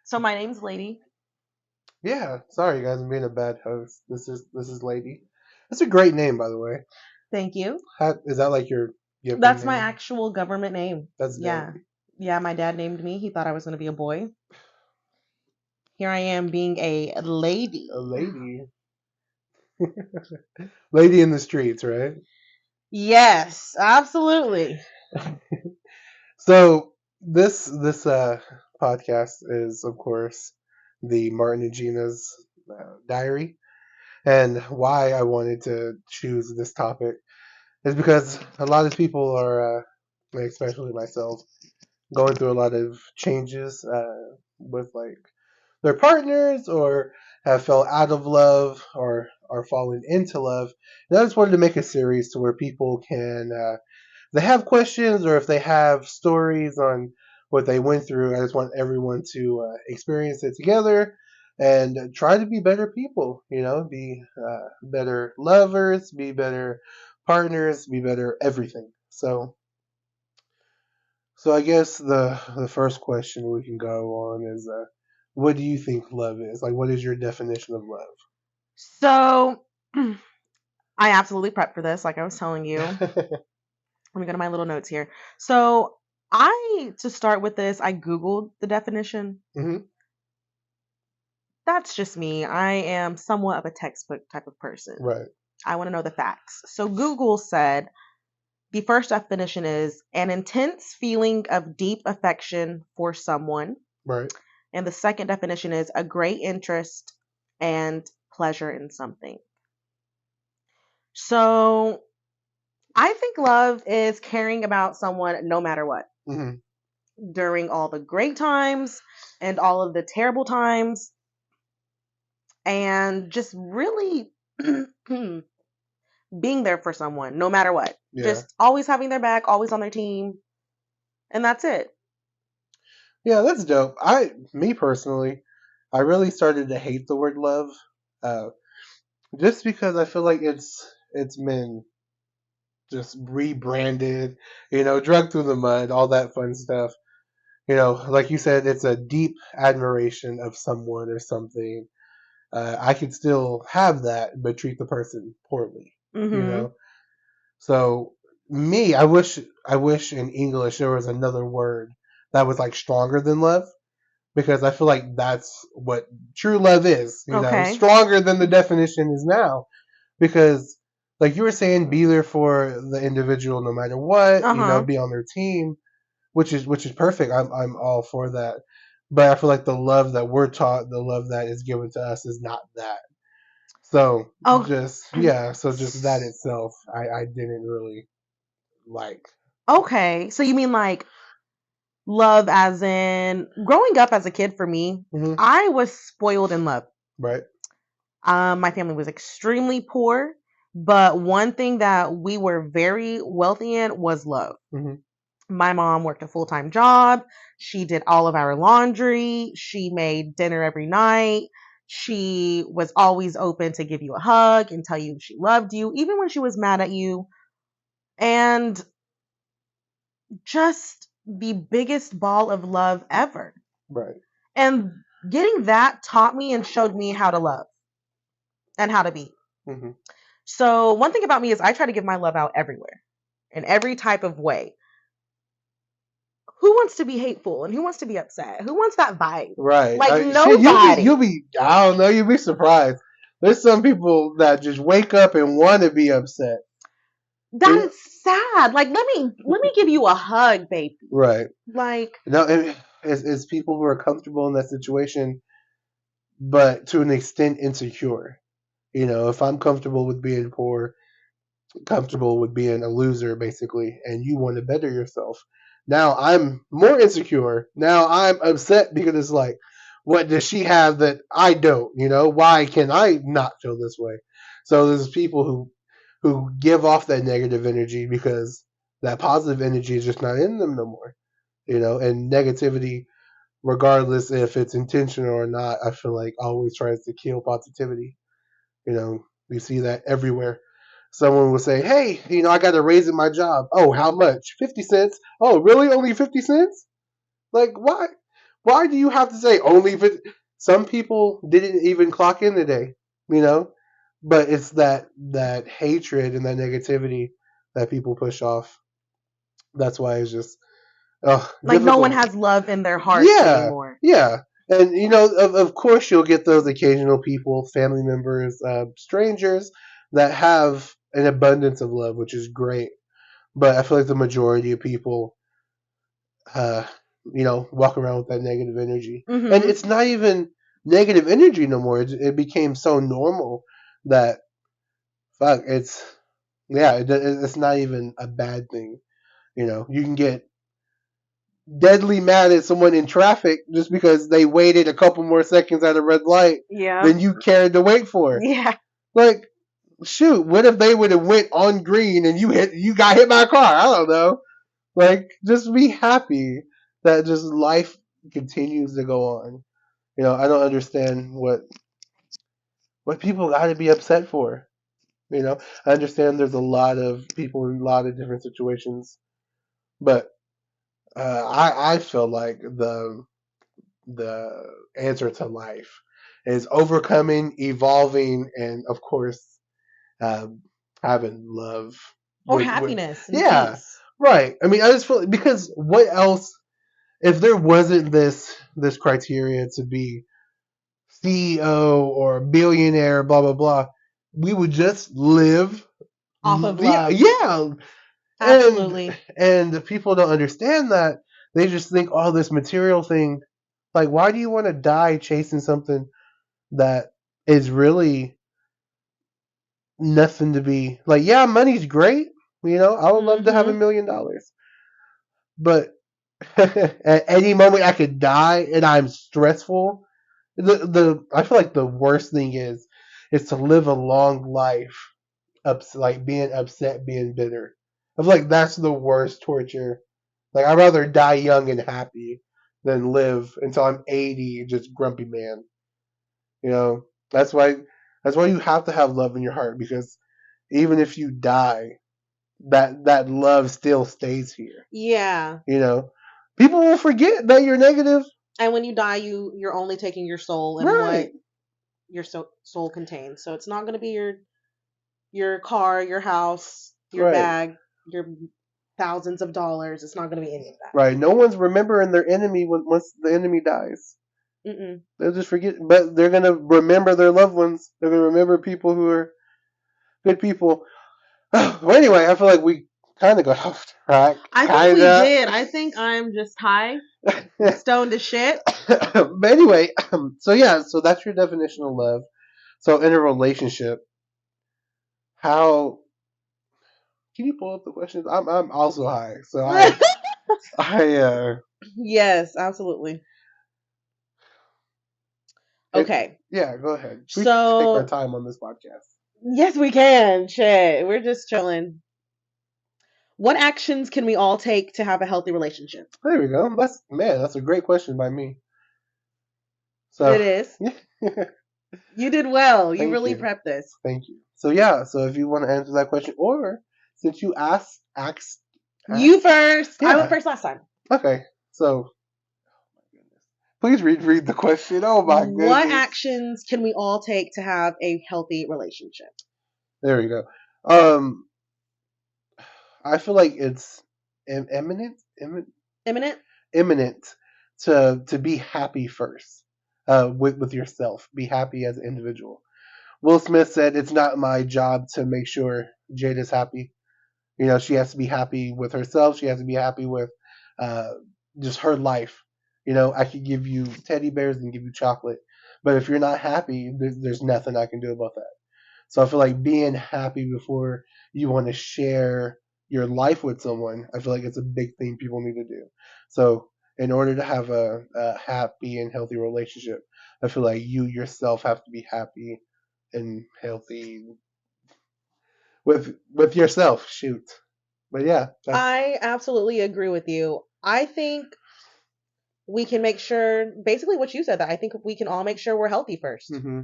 So my name's Lady. Yeah, sorry guys, I'm being a bad host. This is Lady. That's a great name, by the way. Thank you. Is that like your given That's my name? actual government name. That's dope. Yeah. Yeah, my dad named me. He thought I was going to be a boy. Here I am being a lady. A lady, lady in the streets, right? Yes, absolutely. So this podcast is, of course, the Martin and Gina's diary, and why I wanted to choose this topic is because a lot of people are, especially myself, going through a lot of changes with like their partners or have fell out of love or are falling into love. And I just wanted to make a series to where people can, they have questions or if they have stories on what they went through. I just want everyone to experience it together and try to be better people, be better lovers, be better partners, be better everything. So I guess the first question we can go on is, what do you think love is? Like, what is your definition of So I absolutely prepped for this, like I was telling you. Let love? me go to my little notes here. So to start with this, I Googled the definition. Hmm. That's just me. I am somewhat of a textbook type of person. Right. I want to know the facts. So Google said the first definition is an intense feeling of deep affection for someone. Right. And the second definition is a great interest and pleasure in something. So I think love is caring about someone no matter what, Hmm. during all the great times and all of the terrible times, and just really being there for someone no matter what. Yeah. Just always having their back, always on their team, and that's it. Yeah, that's dope. Me personally, I really started to hate the word love, uh, just because I feel like it's been just rebranded, dragged through the mud, all that fun stuff. Like you said, it's a deep admiration of someone or something. I could still have that, but treat the person poorly. You Mm-hmm. know. So me, I wish in English there was another word that was like stronger than love, because I feel like that's what true love is. Okay. Stronger than the definition is now, because like you were saying, be there for the individual no matter what. Uh-huh. Be on their team, which is perfect. I'm all for that. But I feel like the love that we're taught, the love that is given to us, is not that. So Oh, just that itself, I didn't really like. okay. So you mean like love as in growing up as a kid for me, Hmm. I was spoiled in love. Right. My family was extremely poor, but one thing that we were very wealthy in was love. Hmm. My mom worked a full-time job. She did all of our laundry. She made dinner every night. She was always open to give you a hug and tell you she loved you, even when she was mad at you. And just the biggest ball of love ever. Right. And getting that taught me and showed me how to love and how to be. Hmm. So, one thing about me is I try to give my love out everywhere, in every type of way. Who wants to be hateful and who wants to be upset? Who wants that vibe? Right. Like Shit, nobody. I don't know, you'll be surprised. There's some people that just wake up and want to be upset. That is sad. Like let me give you a hug, baby. Right. Like No, it's people who are comfortable in that situation, but to an extent insecure. If I'm comfortable with being poor, comfortable with being a loser, basically, and you want to better yourself, now I'm more insecure. Now I'm upset because it's like, what does she have that I don't? Why can I not feel this way? So there's people who give off that negative energy because that positive energy is just not in them no more. And negativity, regardless if it's intentional or not, I feel like always tries to kill positivity. We see that everywhere. Someone will say, "Hey, I got a raise in my job. Oh, how much? 50 cents. Oh, really? Only 50 cents? Like, why? Why do you have to say only if it? Some people didn't even clock in today, you know. But it's that hatred and that negativity that people push off. That's why it's just Like no one difficult. has love in their hearts Yeah, anymore. yeah. And of course, you'll get those occasional people, family members, strangers that have an abundance of love, which is great. But I feel like the majority of people, uh, walk around with that negative energy, and Mm-hmm. it's not even negative energy no more. It became so normal that fuck, it's not even a bad thing. You can get deadly mad at someone in traffic just because they waited a couple more seconds at a red light Yeah. than you cared to wait for. Yeah. Like, shoot, what if they would have went on green and you got hit by a car? I don't know. Like, just be happy that just life continues to go on. I don't understand what people got to be upset for. I understand there's a lot of people in a lot of different situations, but I feel like the answer to life is overcoming, evolving, and of course, um, having love. Or With happiness and yeah, peace. right. I mean, I just feel because what else if there wasn't this criteria to be CEO or billionaire, blah blah blah, we would just live. Off of Yeah, love. yeah, and Absolutely. and people don't understand that. They just think, oh, this material thing. Like, why do you want to die chasing something that is really nothing to be like? Yeah, money's great. I would love to have Mm-hmm. $1 million, but at any moment I could die and I'm stressful. The I feel like the worst thing is to live a long life like being upset, being bitter. I feel like that's the worst torture. Like I'd rather die young and happy than live until I'm 80 just grumpy man. You know, that's why you have to have love in your heart because even if you die, that love still stays here. Yeah. You know, people will forget that you're negative. And when you die, you're only taking your soul and what Right. your soul contains. So it's not going to be your car, your house, your Right. bag, your thousands of dollars. It's not going to be any of Right. No one's remembering their enemy once the enemy dies. that. Mm-mm. They'll just forget, but they're gonna remember their loved ones. They're gonna remember people who are good people. Well, anyway, I feel like we kind of got off track. I think we Kinda. did. I think I'm just high, stoned as shit. But anyway, so yeah, so that's your definition of love. So in a relationship, how can you pull up the questions? I'm also high, so I Yes, absolutely. it, Okay. yeah, go ahead. We can take our So, time on this podcast. yes, we can. Shit. We're just chilling. What actions can we all take to have a healthy relationship? There we go. That's a great question by me. So It is. yeah, You did well. You thank really you. prepped this. Thank you. So yeah, so if you want to answer that question, or since you You first. I went yeah, first last time. okay. So please read the question. Oh my What goodness. actions can we all take to have a healthy relationship? There we go. Um, I feel like it's imminent, Imminent? imminent to be happy first. With yourself, be happy as an individual. Will Smith said, "It's not my job to make sure Jada's happy. She has to be happy with herself. She has to be happy with uh, just her life. I could give you teddy bears and give you chocolate, but if you're not happy, there's nothing I can do about that. So I feel like being happy before you want to share your life with someone, I feel like it's a big thing people need to do. So in order to have a happy and healthy relationship, I feel like you yourself have to be happy and healthy with yourself. Shoot. But yeah, that's I absolutely agree with you. I think we can make sure, basically what you said, that I think we can all make sure we're healthy first. hmm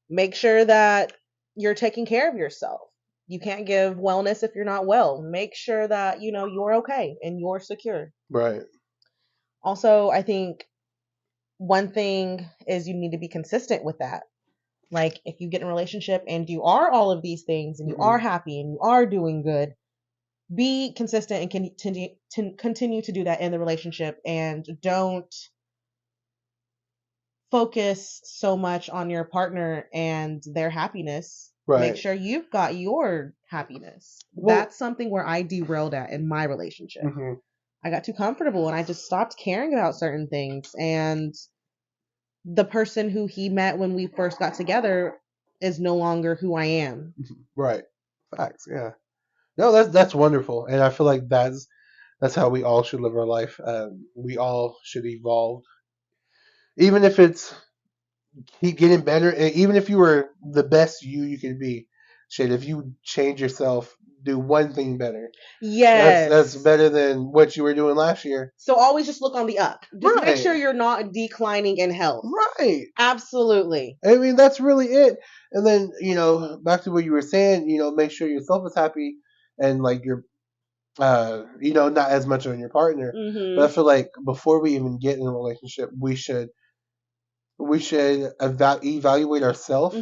Make sure that you're taking care of yourself. You can't give wellness if you're not well. Make sure that, you're okay and you're secure. right. Also, I think one thing is you need to be consistent with that. Like if you get in a relationship and you are all of these things and you are happy and you are doing good, be consistent and continue to do that in the relationship, and don't focus so much on your partner and their happiness. Right. Make sure you've got your happiness. Well, that's something where I derailed at in my relationship. I got too comfortable and I just stopped caring about certain things. And the person who he met when we first got together is no longer who I am. Right. Facts. Yeah. No, that's wonderful, and I feel like that's how we all should live our life. We all should evolve, even if it's keep getting better. And even if you were the best you can be, shit. If you change yourself, do one thing better. Yes. That's better than what you were doing last year. So always just look on the up. Just Right. make sure you're not declining in health. Right. Absolutely. I mean, that's really it. And then, back to what you were saying, make sure yourself is happy and like you're, not as much on your partner. But I feel like before we even get in a relationship, we should evaluate ourselves.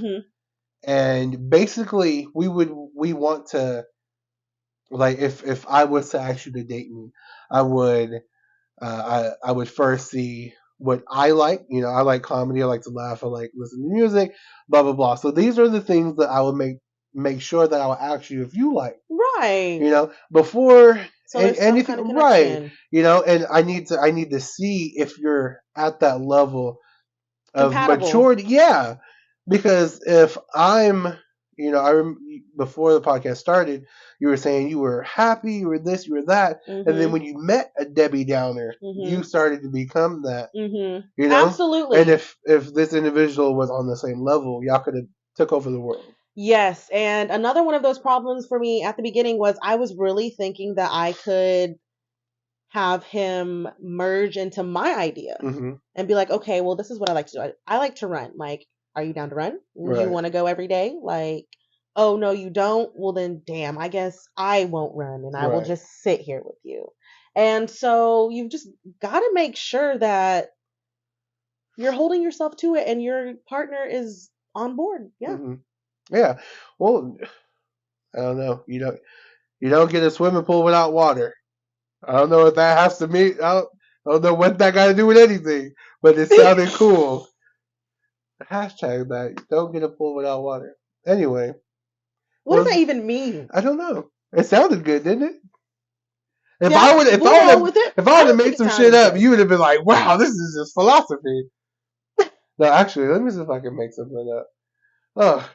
And basically we want to, like, if I was to ask you to date me, I would I would first see what I like. I like comedy. I like to laugh. I like listen to music. Blah blah blah. So these are the things that I would make sure that I will ask you if you like. Right. Before so there's anything. Some kind of right. And I need to see if you're at that level of maturity. Yeah. Because if I'm, before the podcast started, you were saying you were happy, you were this, you were that, and then when you met a Debbie Downer, you started to become that. Absolutely. And if this individual was on the same level, y'all could have took over the world. Yes, and another one of those problems for me at the beginning was I was really thinking that I could have him merge into my idea and be like, okay, well, this is what I like to do. I like to run. Like, are you down to run? Right. You want to go every day? Like, oh, no, you don't? Well, then, damn, I guess I won't run and I will just sit here with you. And so you've just got to make sure that you're holding yourself to it and your partner is on board. Yeah. Yeah. Well, I don't know. You don't get a swimming pool without water. I don't know what that has to mean. I don't know what that got to do with anything, but it sounded cool. Hashtag that. Don't get a pool without water. Anyway. What does that even mean? I don't know. It sounded good, didn't it? If I would have made some shit up, you would have been like, wow, this is just philosophy. No, actually, let me see if I can make something up. Oh.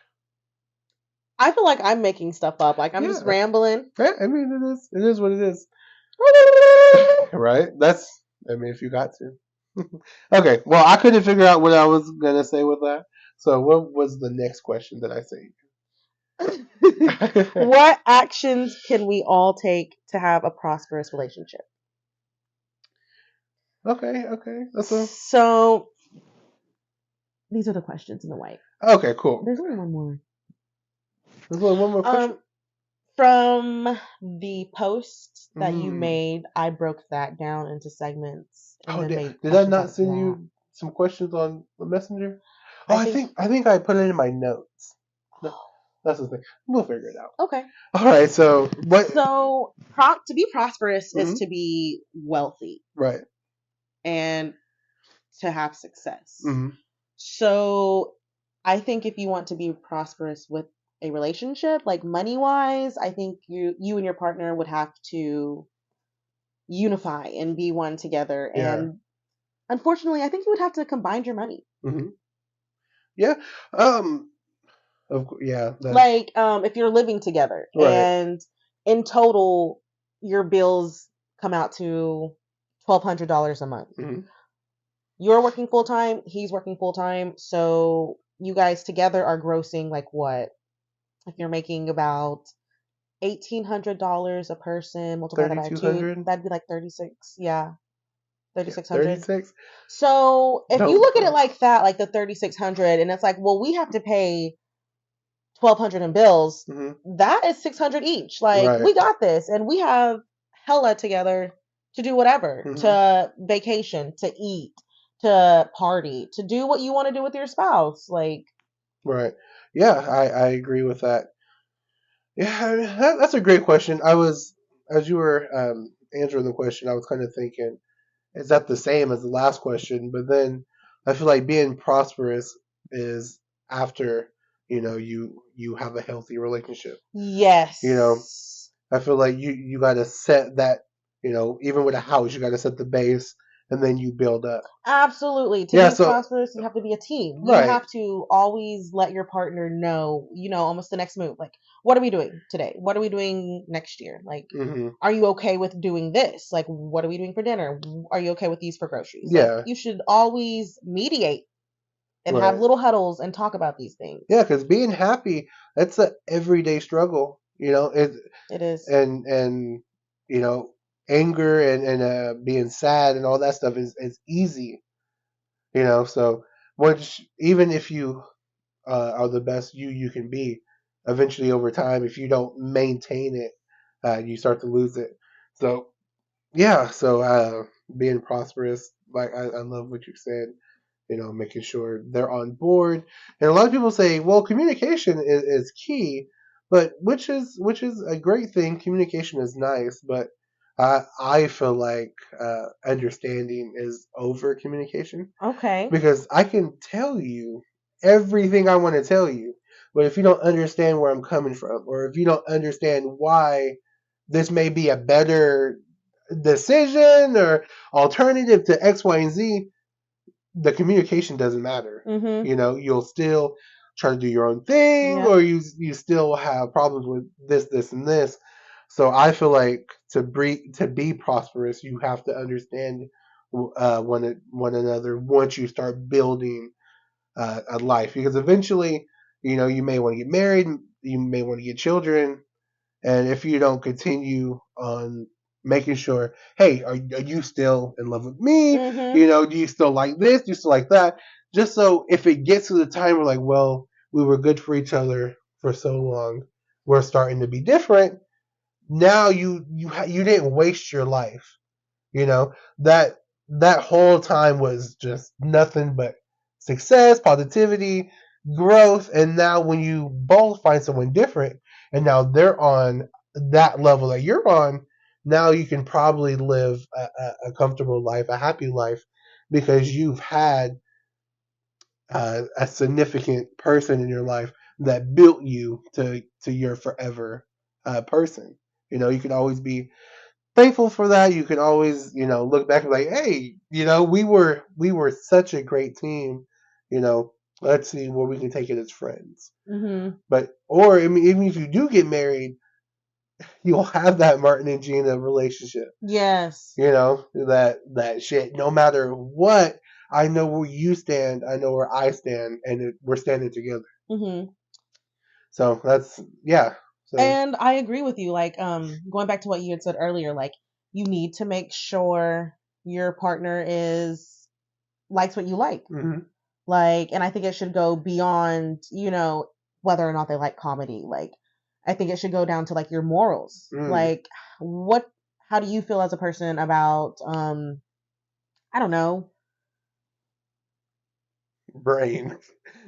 I feel like I'm making stuff up. Like I'm just rambling. Yeah, I mean, it is. It is what it is. Right? If you got to. Okay, well, I couldn't figure out what I was going to say with that. So what was the next question that I said? What actions can we all take to have a prosperous relationship? Okay. So these are the questions in the white. Okay, cool. There's only one more. There's only one more question? From the post that you made, I broke that down into segments. And did I not send you some questions on the messenger? Oh, I think I put it in my notes. That's the thing. We'll figure it out. Okay. All right. So what? So to be prosperous is to be wealthy, right? And to have success. So I think if you want to be prosperous with a relationship, like money wise, I think you and your partner would have to unify and be one together. Yeah. And unfortunately, I think you would have to combine your money. Yeah. Like if you're living together, and in total your bills come out to $1,200 a month. You're working full time, he's working full time, so you guys together are grossing like what? If you're making about $1,800 a person, multiply that by 2, that'd be like 36. Yeah. 3,600. 36. So if you look at it like that, like the 3,600, and it's like, well, we have to pay 1,200 in bills. That is 600 each. Like we got this, and we have hella together to do whatever, to vacation, to eat, to party, to do what you want to do with your spouse. Like, Right. Yeah, I agree with that. Yeah, I mean, that's a great question. As you were answering the question, I was kind of thinking, is that the same as the last question? But then I feel like being prosperous is after, you have a healthy relationship. You know, yes, I feel like you got to set that, even with a house, you got to set the base and then you build up. absolutely. To Yeah, be so prosperous, you have to be a team. You right. have to always let your partner know, almost the next move. Like, what are we doing today? What are we doing next year? Like, Hmm. are you okay with doing this? Like, what are we doing for dinner? Are you okay with these for groceries? Like, Yeah, you should always mediate and have right. little huddles and talk about these things. Yeah, because being happy, that's a everyday struggle. It is. And you know, anger and being sad and all that stuff is easy. So once even if you are the best you can be, eventually over time, if you don't maintain it, you start to lose it. So yeah, so being prosperous, like I love what you said. Making sure they're on board. And a lot of people say, well, communication is key, but which is a great thing. Communication is nice, but I feel like understanding is over communication Okay. because I can tell you everything I want to tell you, but if you don't understand where I'm coming from, or if you don't understand why this may be a better decision or alternative to X, Y, and Z, the communication doesn't matter. Mm-hmm. You'll still try to do your own thing, Yep. or you still have problems with this, and this. So I feel like to be prosperous, you have to understand one another once you start building a life, because eventually, you may want to get married, you may want to get children, and if you don't continue on making sure, hey, are you still in love with me? Mm-hmm. Do you still like this? Do you still like that? Just so if it gets to the time where like, well, we were good for each other for so long, we're starting to be different. Now you didn't waste your life. You know that that whole time was just nothing but success, positivity, growth, and now when you both find someone different, and now they're on that level that you're on, now you can probably live a comfortable life, a happy life, because you've had a significant person in your life that built you to your forever person. You can always be thankful for that. You can always, look back and be like, hey, we were such a great team. You know, let's see where we can take it as friends. Mm-hmm. But or I mean, even if you do get married, you'll have that Martin and Gina relationship. Yes. That shit. No matter what, I know where you stand. I know where I stand, and we're standing together. Mm-hmm. So that's yeah. So. And I agree with you. Like, going back to what you had said earlier, like, you need to make sure your partner is likes what you like. Hmm. Like, and I think it should go beyond, whether or not they like comedy. Like, I think it should go down to like your morals. Mm. Like, what, how do you feel as a person about, I don't know. Rain.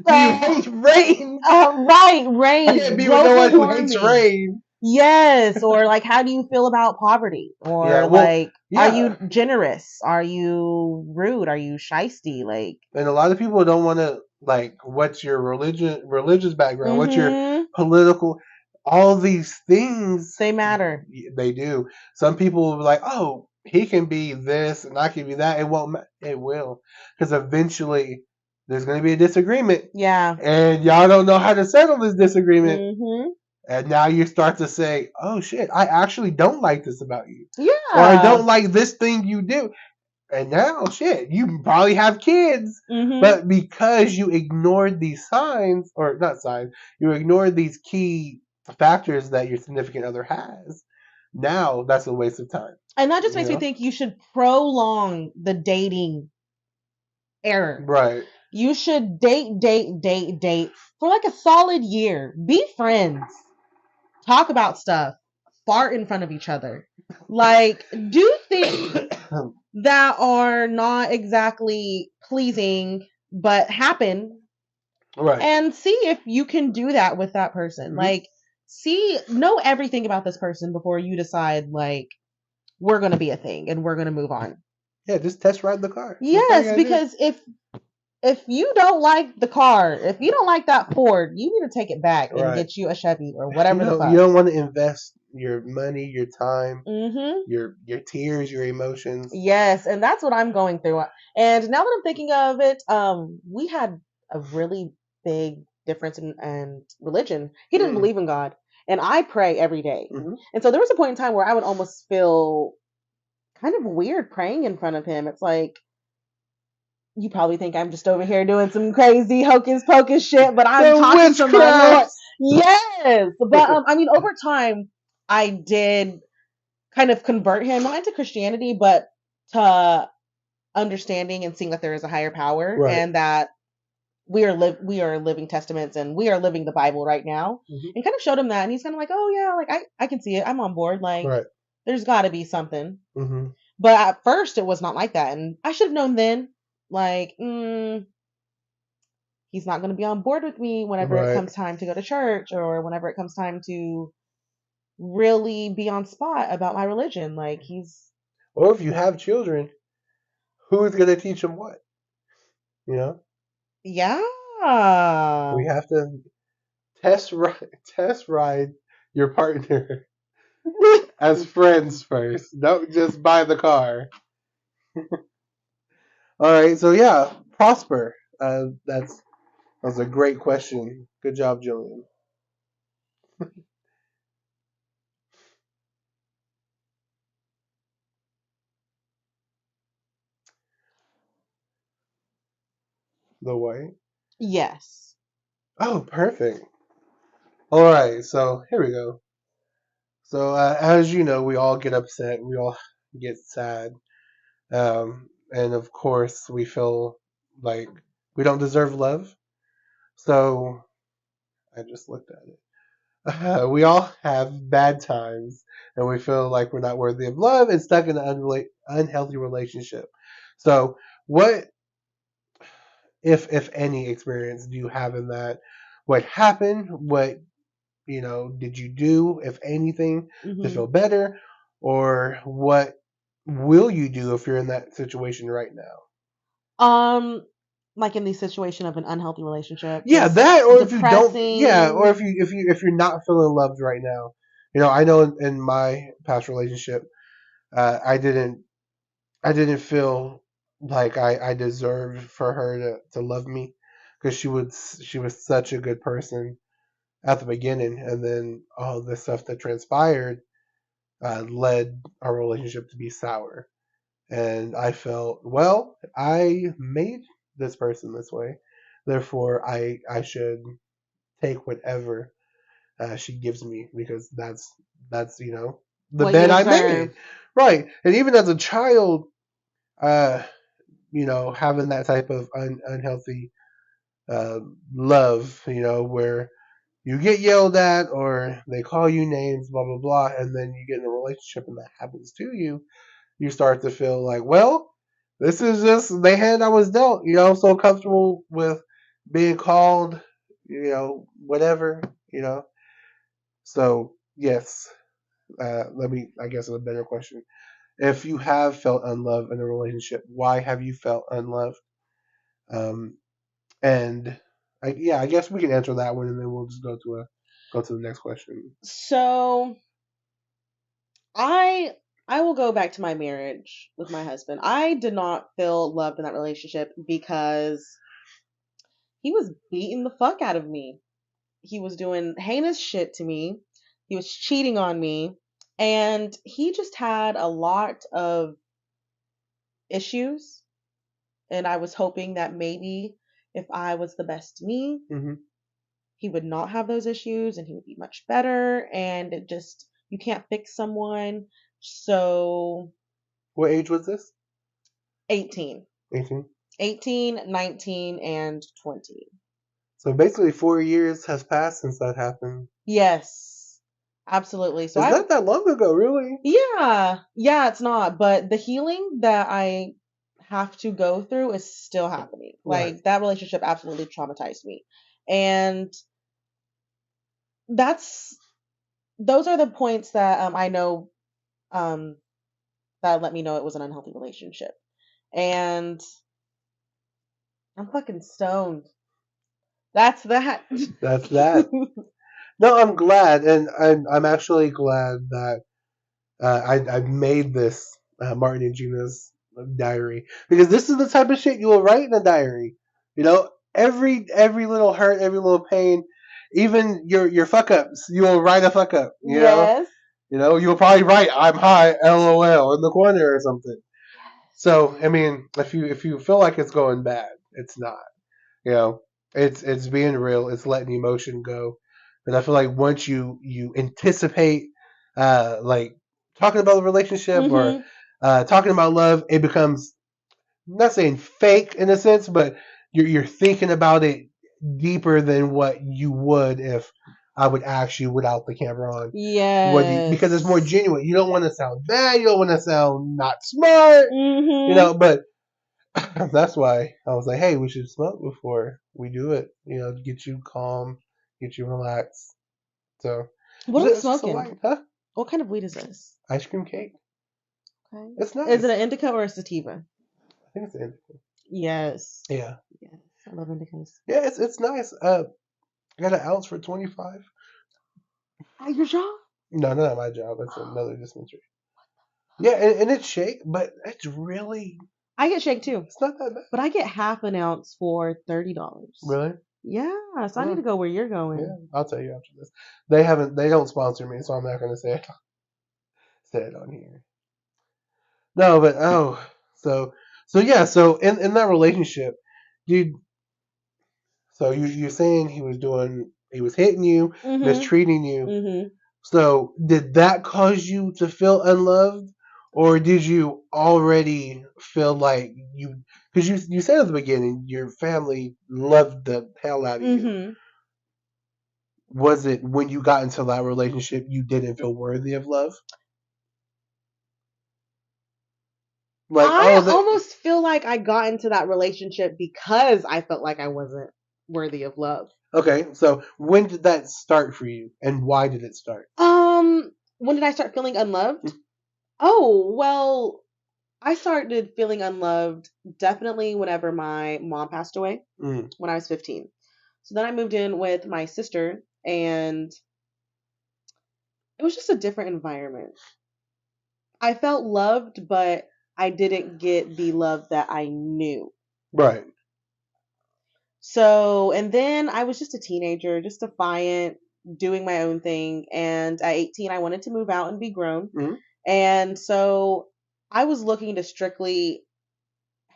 Do you hate rain? Right, I can't rain, be with no global one who hates warming. rain. Yes, or like, how do you feel about poverty? Yeah, Or well, like, are yeah. you generous? Are you rude? Are you shisty? Like, And a lot of people don't want to like. What's your religious background? What's your mm-hmm, political? All these things they matter. they do. Some people will be like, oh, he can be this and I can be that. It won't. It will, because eventually there's going to be a disagreement, Yeah. and y'all don't know how to settle this disagreement. Mm-hmm. And now you start to say, oh shit, I actually don't like this about you. Or I Yeah. don't like this thing you do. And now, shit, you probably have kids. Mm-hmm. But because you ignored these signs, or not signs, you ignored these key factors that your significant other has, now that's a waste of time. And that just You makes me know? think you should prolong the dating era. Right. You should date, date, date, date for like a solid year. Be friends. Talk about stuff. Fart in front of each other. Like, do things that are not exactly pleasing but happen, Right. and see if you can do that with that person. Mhm. Like, know everything about this person before you decide, like, we're going to be a thing and we're going to move on. Yeah, just test ride the car. That's all you Yes, gotta do. because if you don't like the car, if you don't like that Ford, you need to take it back and Right. get you a Chevy or You whatever the don't fuck. you don't want to invest your money, your time, Mm-hmm. your tears, your emotions. Yes, and that's what I'm going through. And now that I'm thinking of it, we had a really big difference in religion. He didn't Mm. believe in God, and I pray every day. Mm-hmm. And so there was a point in time where I would almost feel kind of weird praying in front of him. It's like, you probably think I'm just over here doing some crazy hocus pocus shit, but I'm The talking to my Lord. witchcraft. Yes, but I mean, over time, I did kind of convert him not into Christianity, but to understanding and seeing that there is a higher power, Right. and that we are living testaments and we are living the Bible right now. Mm-hmm. And kind of showed him that, and he's kind of like, oh yeah, like I can see it. I'm on board. Like, Right. there's got to be something. Mm-hmm. But at first, it was not like that, and I should have known then. Like, he's not going to be on board with me whenever it Right. comes time to go to church, or whenever it comes time to really be on spot about my religion. Like, Or if you have children, who's gonna teach them what? You know, yeah. we have to test ride your partner as friends first. Don't just buy the car. All right. So yeah, prosper. That's a great question. Good job, Jillian. The white. Yes. Oh, perfect. All right. So here we go. So as you know, we all get upset. We all get sad. And of course, we feel like we don't deserve love. So I just looked at it. We all have bad times, and we feel like we're not worthy of love and stuck in an unhealthy relationship. So, what, if any, experience do you have in that? What happened? What did you do, if anything, to Mm-hmm. feel better, or what will you do if you're in that situation right now? Like in the situation of an unhealthy relationship, Yeah, just that, or if you don't, yeah, or depressing. if you're not feeling loved right now. I know in my past relationship, I didn't feel like I deserved for her to love me, because she was such a good person at the beginning, and then all the stuff that transpired led our relationship to be sour. And I felt, well, I made this person this way, therefore I should take whatever she gives me, because that's the What you bed I made, deserve. right? And even as a child, uh, having that type of unhealthy love, where you get yelled at or they call you names, blah blah blah, and then you get in a relationship and that happens to you, you start to feel like, well, this is just the hand I was dealt. I'm so comfortable with being called, whatever, So yes, let me. I guess a better question: if you have felt unloved in a relationship, why have you felt unloved? Um, and I guess we can answer that one, and then we'll just go to the next question. So I I will go back to my marriage with my husband. I did not feel loved in that relationship because he was beating the fuck out of me. He was doing heinous shit to me. He was cheating on me, and he just had a lot of issues. And I was hoping that maybe if I was the best me, Mm-hmm. he would not have those issues and he would be much better. And it just, you can't fix someone. So What age was this? 18, 18. 18, 19, and 20. So basically, 4 years has passed since that happened. Yes. Absolutely. So It's not that long ago, really. yeah, it's not. But the healing that I have to go through is still happening. Right. Like that relationship absolutely traumatized me. And that's those are the points that I know um that let me know it was an unhealthy relationship. And I'm fucking stoned. That's that. That's that. No, I'm glad, and I'm actually glad that I made this Martin and Gina's diary, because this is the type of shit you will write in a diary. You know, every little hurt, every little pain, even your fuck ups, you will write a fuck up. Yes. You know, you'll probably write "I'm high," LOL, in the corner or something. So, I mean, if you feel like it's going bad, it's not. You know, it's being real. It's letting emotion go. And I feel like once you anticipate, like talking about the relationship or Mhm. talking about love, it becomes, I'm not saying fake in a sense, but you're thinking about it deeper than what you would if I would ask you without the camera on. Because it's more Yes. genuine. You don't want to sound bad. You don't want to sound not smart. Mhm. But that's why I was like, hey, we should smoke before we do it. Get you calm, get you relaxed. So What are we it's just a smoking? light, huh? What kind of weed is this? Ice cream cake. Okay. It's Is it nice. an indica or a sativa? I think it's indica. Yes. Yeah, Yes. I love indicas. yeah, it's nice. I got an ounce for 25. At your job? No, not at my job. That's another dispensary. Yeah, and it's shake, but it's really, I get shake too, it's not that bad. but I get half an ounce for $30. Really? Yeah, so I need to Mm, go where you're going. yeah, I'll tell you after this. They don't sponsor me, so I'm not gonna say it on here. No, but so so yeah, so in that relationship, dude. So you're saying he was hitting you, Mhm. mistreating you. Mhm. So did that cause you to feel unloved, or did you already feel like you? Because you said at the beginning your family loved the hell out of you. Mhm. Was it when you got into that relationship you didn't feel worthy of love? Like, I oh, almost feel like I got into that relationship because I felt like I wasn't worthy of love. okay. So when did that start for you, and why did it start? When did I start feeling unloved? Oh, well, I started feeling unloved definitely whenever my mom passed away Mm, when I was 15. So then I moved in with my sister, and it was just a different environment. I felt loved, but I didn't get the love that I knew. right. So, and then I was just a teenager, just defiant, doing my own thing. And at 18, I wanted to move out and be grown. Mm, And so I was looking to strictly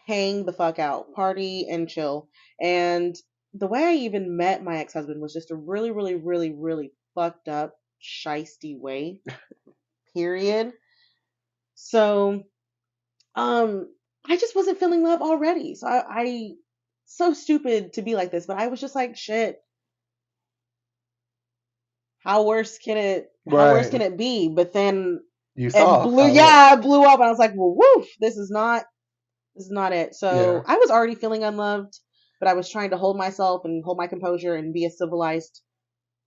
hang the fuck out, party and chill. And the way I even met my ex husband was just a really, really, really, really fucked up, shisty way, period. So, um, I just wasn't feeling love already. So I so stupid to be like this, but I was just like, shit, how worse can right. it be? But then You it saw blew, how it went. yeah, it blew up. And I was like, well, woof, this is not it. Yeah. So I was already feeling unloved, but I was trying to hold myself and hold my composure and be a civilized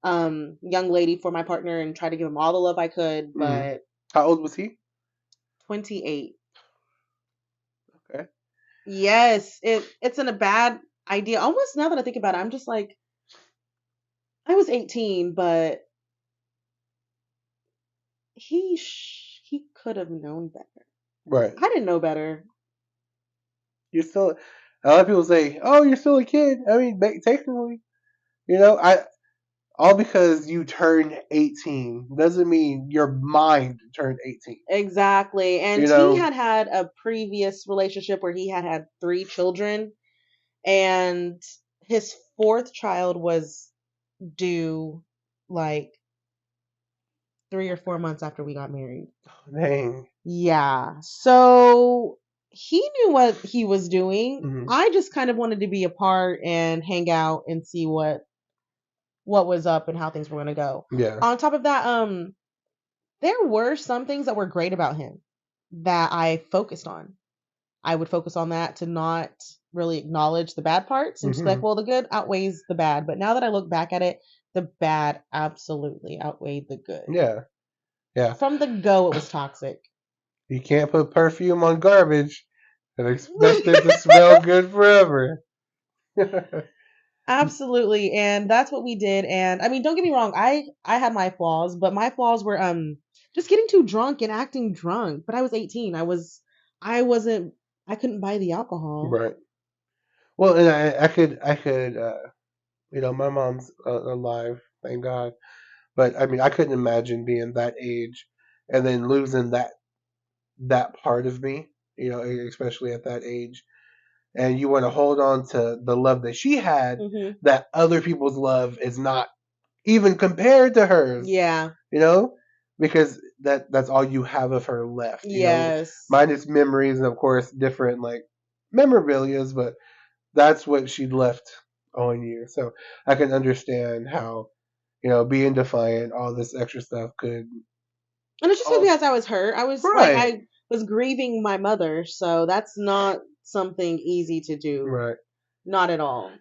young lady for my partner and try to give him all the love I could. Mm. But How old was he? 28. Okay. Yes, it's in a bad idea. Almost now that I think about it, I'm just like, I was 18, but he could have known better. Right. I didn't know better. You're still. A lot of people say, "Oh, you're still a kid." I mean, technically, I all because you turned 18 doesn't mean your mind turned 18. Exactly. And You he know. had had a previous relationship where he had had 3 children, and his fourth child was due like 3 or 4 months after we got married. Dang. Yeah. So he knew what he was doing. Hmm. I just kind of wanted to be a part and hang out and see what what was up and how things were going to go. Yeah. On top of that, there were some things that were great about him that I focused on. I would focus on that to not really acknowledge the bad parts and just be like, Hmm. well, the good outweighs the bad. But now that I look back at it, the bad absolutely outweighed the good. Yeah. Yeah. From the go, it was toxic. You can't put perfume on garbage and expect it to smell good forever. Absolutely, and that's what we did. And I mean, don't get me wrong, I had my flaws, but my flaws were just getting too drunk and acting drunk. But I was 18. I wasn't I couldn't buy the alcohol. Right. Well, and I could, my mom's alive, thank God. But I mean, I couldn't imagine being that age and then losing that part of me, especially at that age. And you want to hold on to the love that she had, Mhm. that other people's love is not even compared to hers, Yeah. you know, because that's all you have of her left, Yes. minus memories and of course different like memorabilias, but that's what she left on you. So I can understand how being defiant, all this extra stuff could. And it's just Oh, because I was hurt. I was like right, I was grieving my mother, so that's not something easy to do. right, Not at all.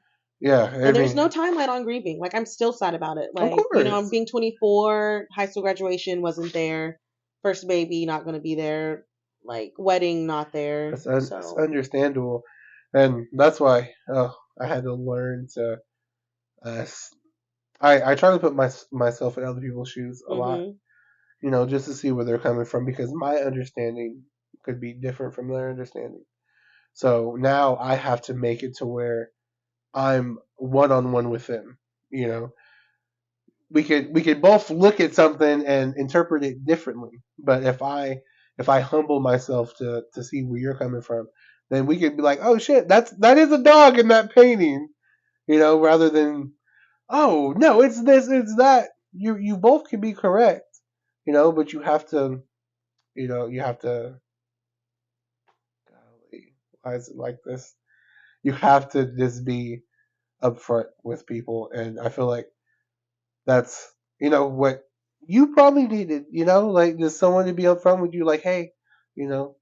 yeah. I And there's no mean, timeline on grieving. Like I'm still sad about it. of Like, I'm course, being 24, high school graduation wasn't there, first baby not going to be there, like wedding not there. it's So, understandable, and that's why I had to learn to. Uh, I try to put myself in other people's shoes a lot, mhm. just to see where they're coming from because my understanding could be different from their understanding. So now I have to make it to where I'm one on one with them. You know, we could both look at something and interpret it differently. But if I humble myself to see where you're coming from, then we could be like, oh shit, that is a dog in that painting. Rather than oh no, it's this, it's that. You both can be correct. But you have to. Golly, why is it like this? You have to just be upfront with people, and I feel like that's what you probably needed. Like just someone to be upfront with you, like, hey, you know,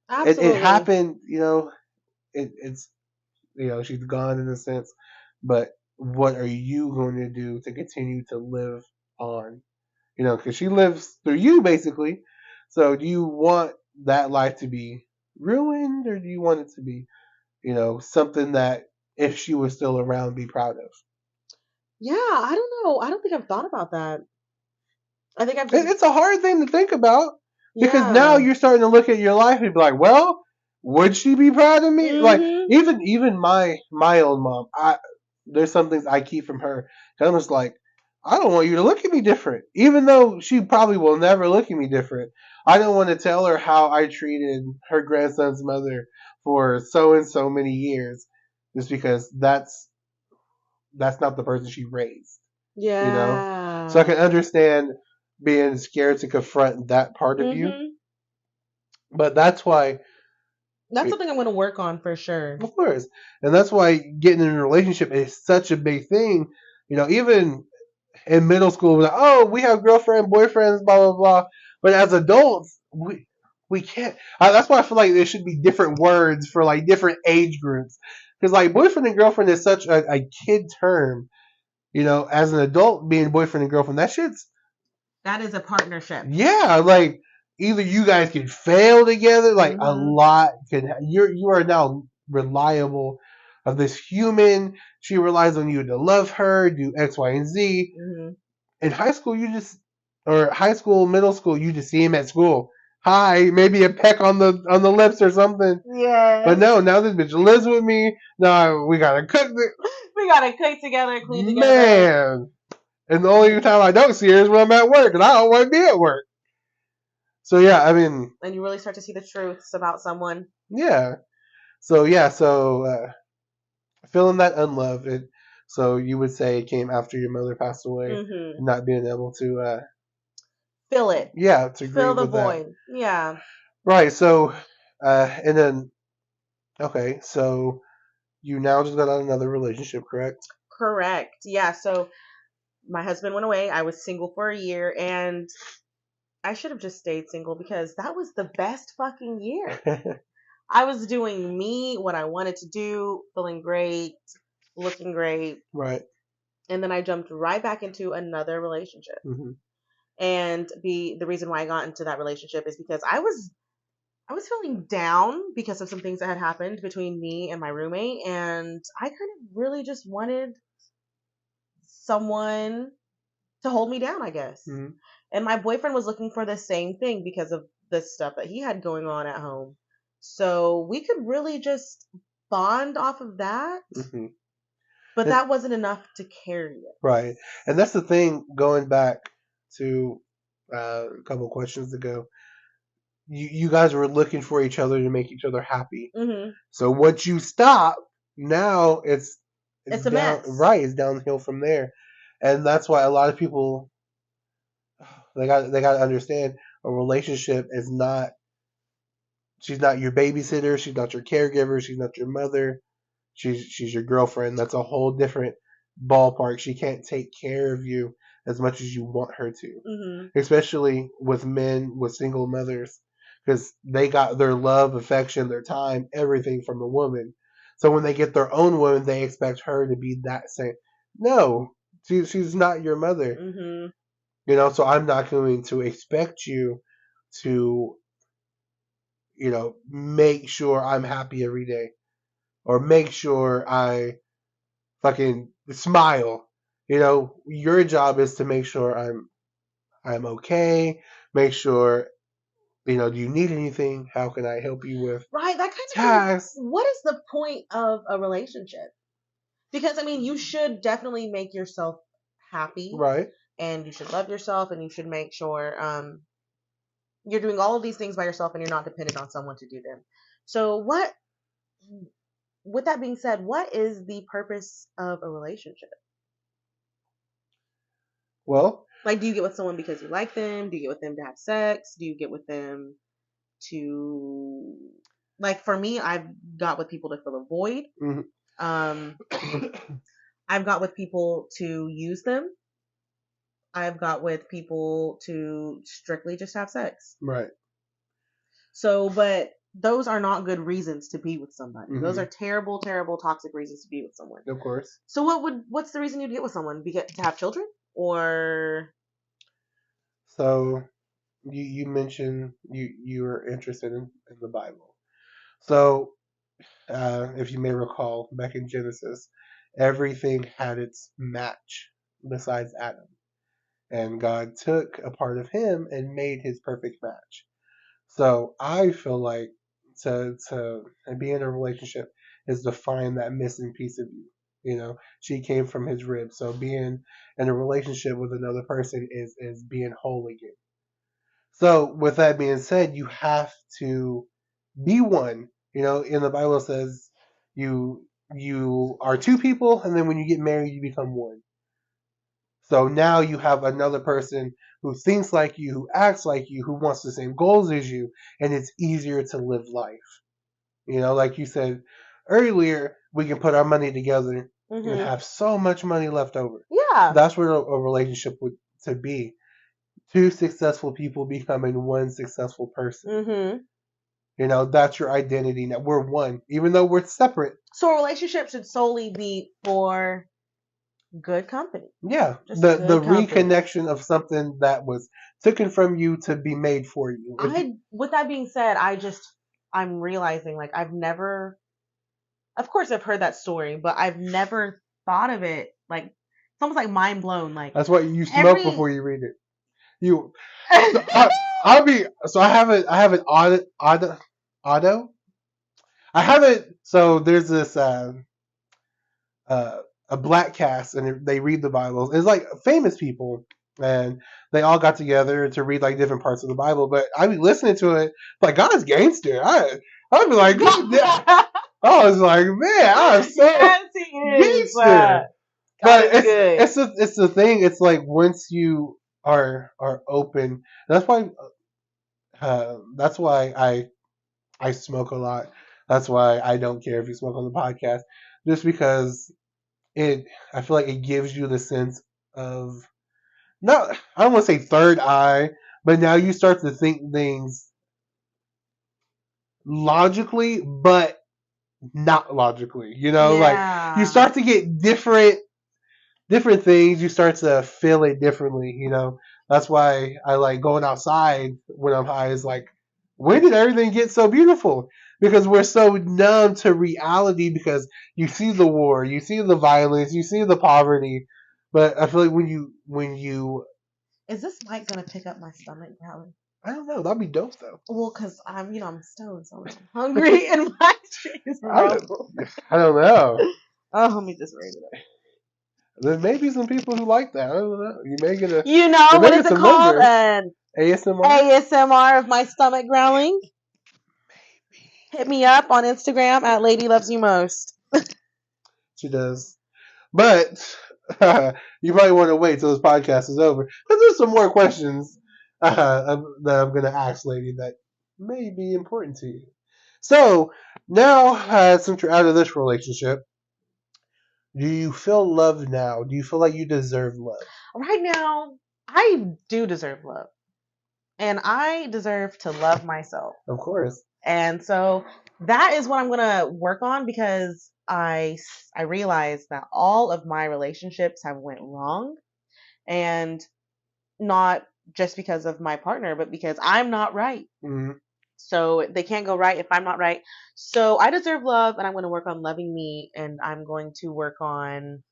it Absolutely. happened. It's she's gone in a sense, but what are you going to do to continue to live on? Because she lives through you basically. So do you want that life to be ruined, or do you want it to be something that if she was still around, be proud of? Yeah, I don't know. I don't think I've thought about that. I think I've just It's a hard thing to think about because now yeah. you're starting to look at your life and be like, well, would she be proud of me? Like Mhm. even my own mom, there's some things I keep from her. I'm just like, I don't want you to look at me different, even though she probably will never look at me different. I don't want to tell her how I treated her grandson's mother for so and so many years, just because that's not the person she raised. you know? So I Yeah. can understand being scared to confront that part of you. Mhm. But that's why, That's something I'm going to work on for sure. of course, and that's why getting in a relationship is such a big thing. Even in middle school, we're like, oh, we have girlfriend, boyfriends, blah, blah, blah. But as adults, we can't. That's why I feel like there should be different words for like different age groups. Because like boyfriend and girlfriend is such a kid term. As an adult being boyfriend and girlfriend, that shit's. That is a partnership. Yeah, like either you guys can fail together, like a Mhm. lot can. You are now reliable of this human. She relies on you to love her, do X, Y, and Z. Mhm. In high school, or high school, middle school, you just see him at school. Hi, maybe a peck on the lips or something. But Yes. no, now this bitch lives with me. Now we gotta cook. We gotta cook together, clean together. Man, and the only time I don't see her is when I'm at work, and I don't want to be at work. So yeah, I mean, And you really start to see the truths about someone. yeah. So yeah, feeling that unloved. So you would say it came after your mother passed away, Mhm. and not being able to, Fill it. yeah, to Fill grieve the with that. void. Yeah. Right. So, and then okay, so you now just got out another relationship, correct? Correct. Yeah. So my husband went away. I was single for a year, and I should have just stayed single because that was the best fucking year. I was doing me, what I wanted to do, feeling great, looking great. Right. And then I jumped right back into another relationship. Mm-hmm. And the reason why I got into that relationship is because I was feeling down because of some things that had happened between me and my roommate, and I kind of really just wanted someone to hold me down, I guess. Mm-hmm. And my boyfriend was looking for the same thing because of the stuff that he had going on at home. So we could really just bond off of that. Mm-hmm. But that wasn't enough to carry it. Right. And that's the thing, going back to a couple questions ago. You guys were looking for each other to make each other happy. Mm-hmm. So once you stop, now it's It's a down, mess. right, it's downhill from there. And that's why a lot of people, they got to understand, a relationship is not, she's not your babysitter, she's not your caregiver, she's not your mother. She's your girlfriend. That's a whole different ballpark. She can't take care of you as much as you want her to. Mm-hmm. Especially with men, with single mothers, because they got their love, affection, their time, everything from a woman. So when they get their own woman, they expect her to be that same. No, she's not your mother. Mm-hmm. You know, so I'm not going to expect you to, make sure I'm happy every day, or make sure I fucking smile. Your job is to make sure I'm okay. Make sure, do you need anything? How can I help you with Right. That kind of tasks? what is the point of a relationship? Because I mean, you should definitely make yourself happy, Right. and you should love yourself, and you should make sure you're doing all of these things by yourself, and you're not dependent on someone to do them. So what? With that being said, what is the purpose of a relationship? Well, Like, do you get with someone because you like them? Do you get with them to have sex? Do you get with them to, like, for me, I've got with people to fill a void. Um, I've got with people to use them. I've got with people to strictly just have sex. right. So, but those are not good reasons to be with somebody. Mhm. Those are terrible, terrible, toxic reasons to be with someone. Of course. So, what's the reason you'd get with someone? To have children, or So you mentioned you were interested in the Bible. So if you may recall, back in Genesis, everything had its match besides Adam, and God took a part of him and made his perfect match. So I feel like to be in a relationship is to find that missing piece of you. She came from his rib. So being in a relationship with another person is being whole again. So with that being said, you have to be one. In the Bible it says you are two people, and then when you get married, you become one. So now you have another person who thinks like you, who acts like you, who wants the same goals as you, and it's easier to live life. Like you said earlier, we can put our money together and have so much money left over. yeah, That's what a relationship would to be. Two successful people becoming one successful person. That's your identity. Now we're one, even though we're separate. So a relationship should solely be for good company. Yeah, Just the good company. reconnection of something that was taken from you to be made for you. With that being said, I'm realizing, like, I've never, of course I've heard that story, but I've never thought of it, like, it's almost like mind blown. Like, that's why you smoke before you read it. I have an auto. I haven't. So there's this a black cast, and they read the Bible. It's like famous people, and they all got together to read like different parts of the Bible. But I be listening to it, like, God's gangster. I'd be like, God damn. I was like, man, I'm so yes, he is. gangster. But good. it's the thing. It's like once you are open. That's why I smoke a lot. That's why I don't care if you smoke on the podcast, just because I feel like it gives you the sense of not, I don't want to say third eye, but now you start to think things logically, but not logically. Like you Yeah. start to get different things. You start to feel it differently. That's why I like going outside when I'm high. Is like, when did everything get so beautiful? Because we're so numb to reality. Because you see the war, you see the violence, you see the poverty. But I feel like when you Is this mic gonna pick up my stomach growling? I don't know, that'd be dope though. Well, cause I'm stoned, so I'm hungry, and my shit is I don't, rumbled. I don't know. Oh, let me just raise it up. There may be some people who like that. I don't know. You may get You know what is get it some called? numbers. An ASMR. ASMR of my stomach growling. Hit me up on Instagram at Lady Loves You Most. She does. But you probably want to wait till this podcast is over because there's some more questions that I'm going to ask, lady, that may be important to you. So now, since you're out of this relationship, do you feel loved now? Do you feel like you deserve love? Right now, I do deserve love. And I deserve to love myself. Of course. And so that is what I'm going to work on, because I realize that all of my relationships have went wrong, and not just because of my partner, but because I'm not right. Mm-hmm. So they can't go right if I'm not right. So I deserve love, and I'm going to work on loving me, and I'm going to work on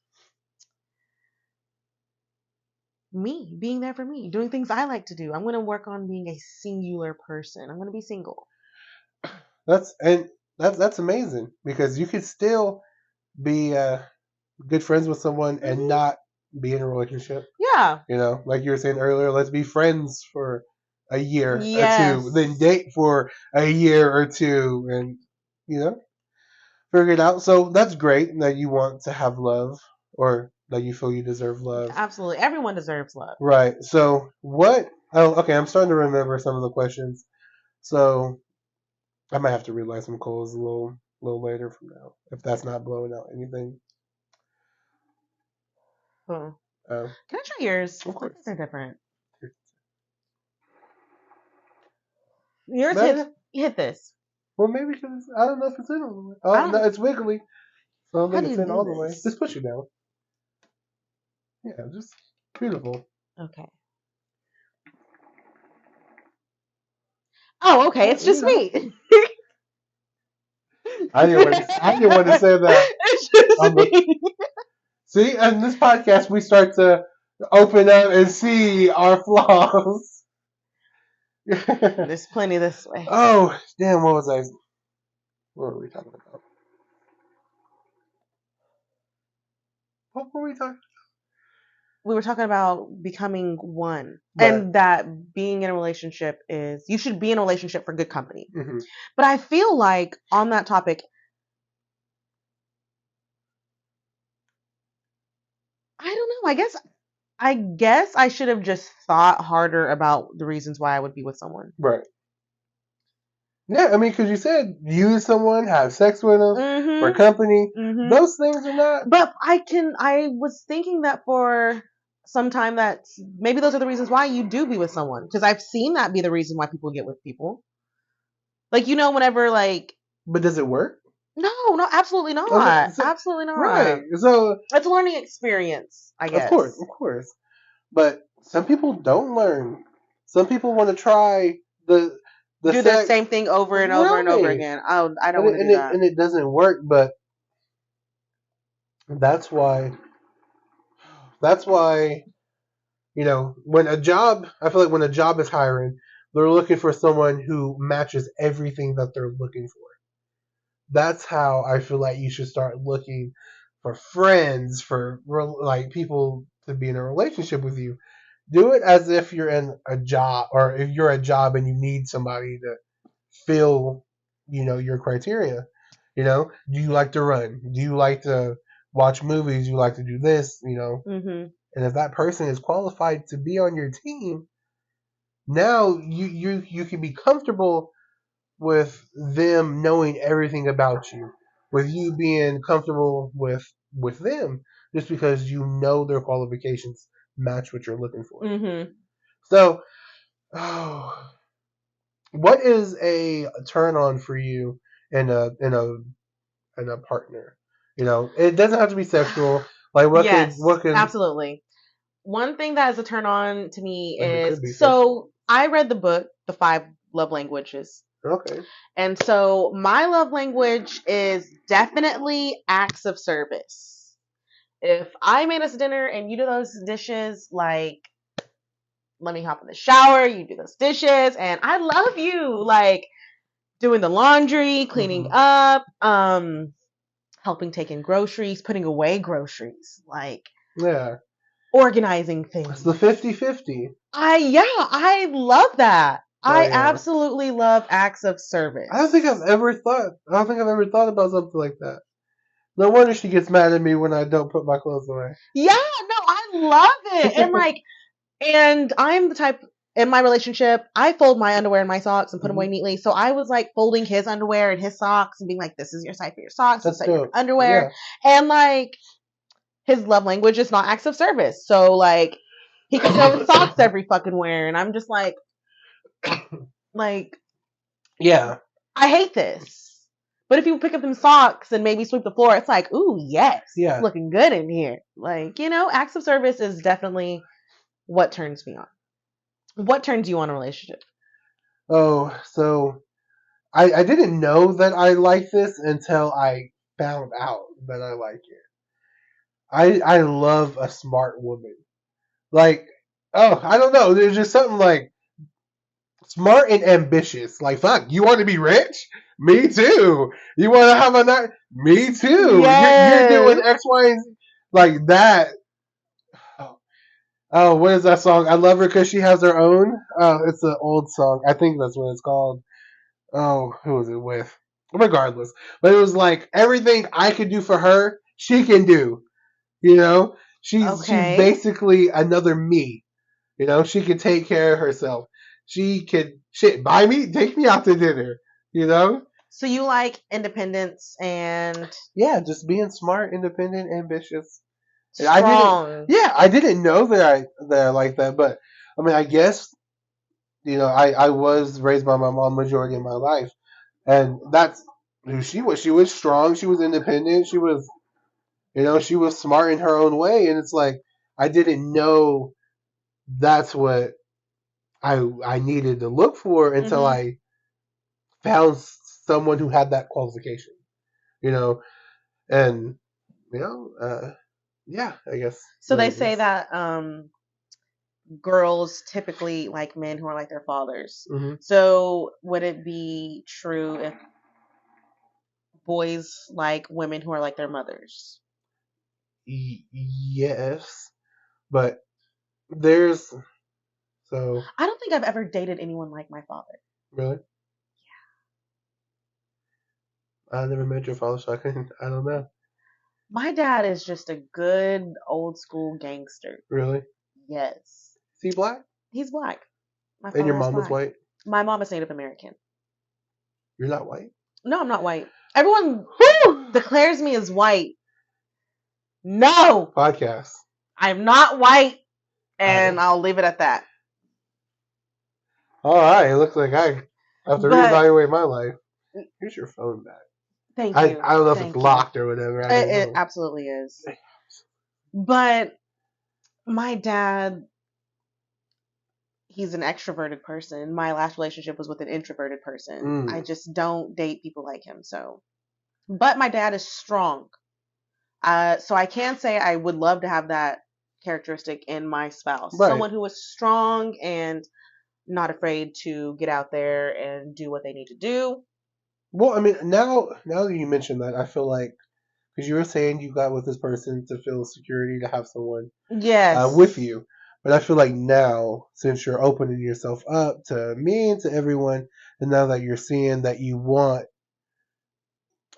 me, being there for me, doing things I like to do. I'm going to work on being a singular person. I'm going to be single. That's amazing because you could still be good friends with someone and not be in a relationship. Yeah. Like you were saying earlier, let's be friends for a year or two, Yes. then date for a year or two, and you know, figure it out. So that's great that you want to have love, or that you feel you deserve love. Absolutely. Everyone deserves love. Right. So what? Oh, okay. I'm starting to remember some of the questions. So I might have to relight some coals a little later from now if that's not blowing out anything. Can I try yours? Of course. They're different. Yours hit this. Well, maybe because I don't know if it's in all the way. Oh, no, it's wiggly. So I don't think it's in all the way. Just push it down. Yeah, just beautiful. Okay. Oh, okay. It's just me. I didn't want to say that. It's just me. See, in this podcast, we start to open up and see our flaws. There's plenty this way. Oh, damn, what were we talking about? What were we talking about? We were talking about becoming one, Right. and that being in a relationship you should be in a relationship for good company. Mm-hmm. But I feel like on that topic, I don't know. I guess I should have just thought harder about the reasons why I would be with someone. Right. Yeah, I mean, because you said use someone, have sex with them for company. Mm-hmm. Those things are not. But I was thinking that for some time that maybe those are the reasons why you do be with someone. Because I've seen that be the reason why people get with people. Like, whenever like. But does it work? No, absolutely not. Okay, so, absolutely not. Right. So it's a learning experience, I guess. Of course. But some people don't learn. Some people want to try the same thing over and over and over again. I don't want to do that. And it doesn't work, but that's why when I feel like when a job is hiring, they're looking for someone who matches everything that they're looking for. That's how I feel like you should start looking for friends, for like people to be in a relationship with you. Do it as if you're in a job, or if you're a job and you need somebody to fill, your criteria. Do you like to run? Do you like to watch movies? Do you like to do this? Mm-hmm. And if that person is qualified to be on your team, now you can be comfortable with them knowing everything about you, with you being comfortable with them. just because you know their qualifications match what you're looking for. Mm-hmm. So, oh, what is a turn on for you in a partner? You know, it doesn't have to be sexual. Like, Yes, what could, absolutely. One thing that is a turn on to me like, it is, could be sexual. so I read the book, The Five Love Languages. Okay. And so my love language is definitely acts of service. If I made us dinner and you do those dishes, like, let me hop in the shower, you do those dishes, and I love you, like doing the laundry, cleaning Mm-hmm. up, helping take in groceries, putting away groceries, like Yeah. organizing It's the things. 50-50. I love that. Oh I yeah. absolutely love acts of service. I don't think I've ever thought. I don't think I've ever thought about something like that. No wonder she gets mad at me when I don't put my clothes away. Yeah, no, I love it. And like, and I'm the type in my relationship, I fold my underwear and my socks and put them away Mhm. neatly. So I was like folding his underwear and his socks and being like, this is your side for your socks, this is That's side for your dope. underwear. Yeah. And like, his love language is not acts of service. So like, he could throw socks every fucking where. And I'm just like, Yeah. I hate this. But if you pick up them socks and maybe sweep the floor, it's like, ooh, yes, Yeah. it's looking good in here. Like, acts of service is definitely what turns me on. What turns you on in a relationship? Oh, so I didn't know that I liked this until I found out that I like it. I love a smart woman. Like, oh, I don't know. There's just something like smart and ambitious. Like, fuck, you want to be rich? Me too. You want to have a night? Me too. You're doing Yes. X, Y, and Z. Like that. Oh, oh, what is that song? I love her because she has her own. Oh, it's an old song. I think that's what it's called. Oh, who was it with? Regardless, but it was like everything I could do for her, she can do. You know, she's Okay. basically another me. You know, she can take care of herself. She could shit buy me, take me out to dinner. You know, So you like independence and yeah, just being smart, independent, ambitious. And strong. I didn't know that I like that, but I mean, I guess I was raised by my mom majority of my life, and that's who she was. She was strong. She was independent. She was smart in her own way, and it's like I didn't know that's what I needed to look for until Hmm. I found someone who had that qualification. You know, and you know, yeah, I guess. So they say that girls typically like men who are like their fathers. Hmm. So would it be true if boys like women who are like their mothers? Yes, but there's so I don't think I've ever dated anyone like my father. really. I never met your father, so I couldn't. I don't know. My dad is just a good old school gangster. Really? Yes. Is he black? He's black. My And your father is mom is black. white? My mom is Native American. You're not white? No, I'm not white. Everyone Whew! declares me as white. No, Podcast. I'm not white, I, and I'll leave it at that. all right. It looks like I have to But reevaluate my life. Here's your phone back. thank I you. don't know if it's Thank you. locked or whatever. I don't It know. absolutely is. But my dad, he's an extroverted person. My last relationship was with an introverted person. I Mm, just don't date people like him. So, but my dad is strong. So I can say I would love to have that characteristic in my spouse. right. Someone who is strong and not afraid to get out there and do what they need to do. Well, I mean, now that you mention that, I feel like because you were saying you got with this person to feel security to have someone with Yes. you. But I feel like now, since you're opening yourself up to me and to everyone, and now that you're seeing that you want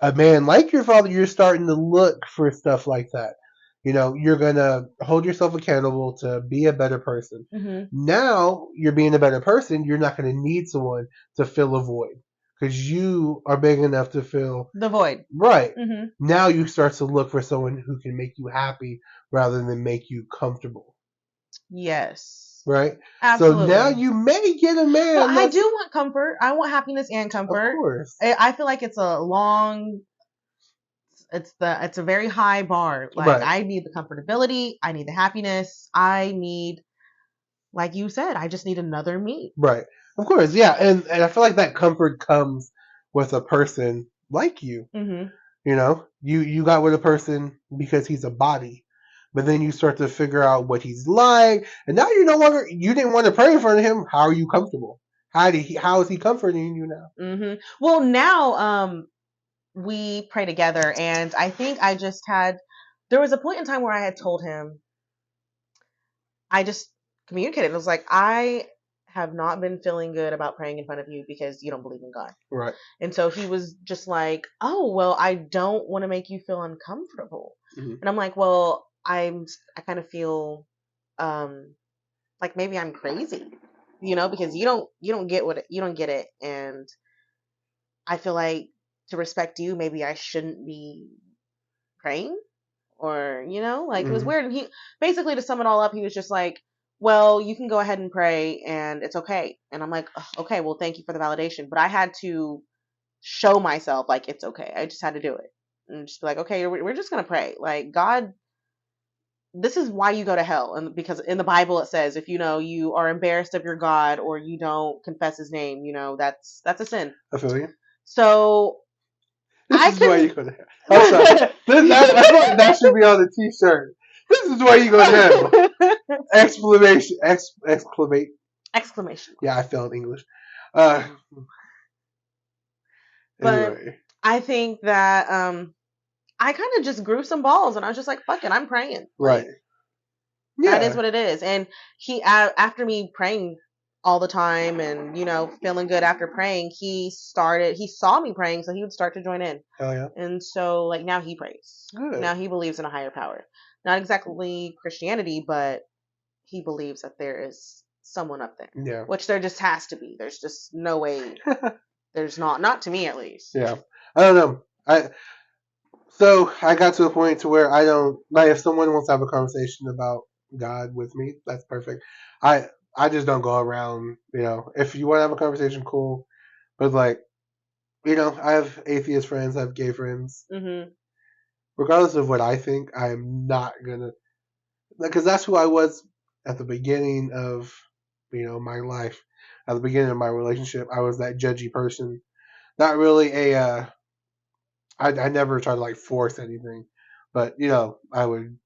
a man like your father, you're starting to look for stuff like that. You're going to hold yourself accountable to be a better person. Hmm. Now you're being a better person, you're not going to need someone to fill a void because you are big enough to fill the void. right. Mm-hmm. Now you start to look for someone who can make you happy rather than make you comfortable. Yes. Right? Absolutely. So now you may get a man. But I do want comfort. I want happiness and comfort. Of course. I feel like it's a long, it's a very high bar. Like, Right. I need the comfortability. I need the happiness. I need, like you said, I just need another me. Right. Of course, yeah. And I feel like that comfort comes with a person like you. Mm-hmm. You know, you got with a person because he's a body. But then you start to figure out what he's like, and now you no longer you didn't want to pray in front of him. How are you comfortable? How is he comforting you now? Mm-hmm. Well, now we pray together, and I think there was a point in time where I had told him, I just communicated. I was like, I have not been feeling good about praying in front of you because you don't believe in God. Right. And so he was just like, oh, well, I don't want to make you feel uncomfortable. Mm-hmm. And I'm like, well, I kind of feel like maybe I'm crazy, because you don't get it. And I feel like, to respect you, maybe I shouldn't be praying, or, like, it was Mm-hmm. weird. And he basically, to sum it all up, he was just like, well, you can go ahead and pray and it's okay. And I'm like, okay, well, thank you for the validation. But I had to show myself, like, it's okay. I just had to do it and just be like, okay, we're just going to pray. Like, God, this is why you go to hell. And because in the Bible, it says, if, you are embarrassed of your God, or you don't confess his name, that's a sin. I feel you. So This is why you go to hell. I'm sorry. I feel like that should be on the t-shirt. This is why you go to hell. Exclamation. Exclamation. Yeah, I failed English. But Anyway. I think that I kind of just grew some balls, and I was just like, fuck it, I'm praying. Right. Like, yeah. That is what it is. And he, after me praying all the time and, feeling good after praying, he saw me praying, so he would start to join in. Hell yeah. And so, like, now he prays. Good. Now he believes in a higher power. Not exactly Christianity, but he believes that there is someone up there. Yeah. Which there just has to be. There's just no way. There's not to me, at least. Yeah. I don't know. So I got to a point to where I don't, like, if someone wants to have a conversation about God with me, that's perfect. I just don't go around, if you want to have a conversation, cool. But, like, I have atheist friends, I have gay friends. Mm-hmm. Regardless of what I think, I'm not gonna, because that's who I was at the beginning of, my life. At the beginning of my relationship, I was that judgy person. Not really I never tried to, like, force anything, but, I would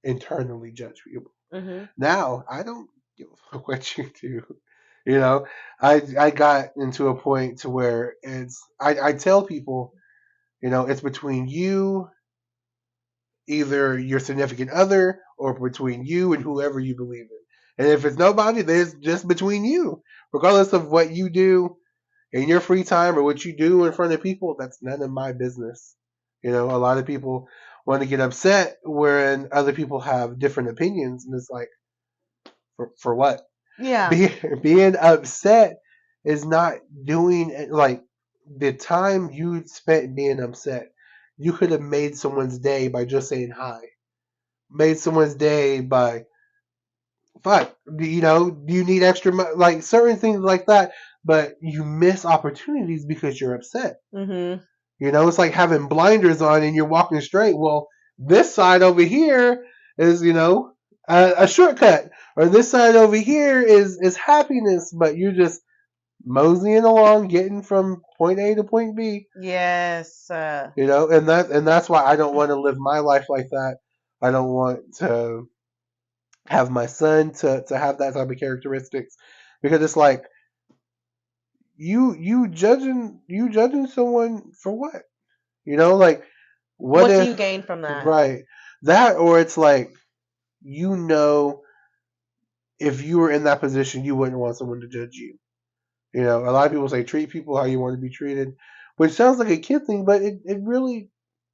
internally judge people. Mm-hmm. Now I don't give a fuck what you do. I got into a point to where I tell people, it's between you, either your significant other, or between you and whoever you believe in. And if it's nobody, then it's just between you. Regardless of what you do in your free time or what you do in front of people, that's none of my business. A lot of people want to get upset when other people have different opinions, and it's like, for what? Yeah. Being upset is not doing it. Like, the time you spent being upset, you could have made someone's day by just saying hi. Made someone's day by, fuck, do you need extra money? Like, certain things like that, but you miss opportunities because you're upset. Mm-hmm. It's like having blinders on and you're walking straight. Well, this side over here is, a shortcut, or this side over here is happiness, but you're just moseying along, getting from point A to point B. Yes. And that's why I don't want to live my life like that. I don't want to have my son to have that type of characteristics, because it's like, you judging someone for what? Like, what do if you gain from that? Right. That, or it's like, if you were in that position, you wouldn't want someone to judge you. A lot of people say treat people how you want to be treated, which sounds like a kid thing, but it really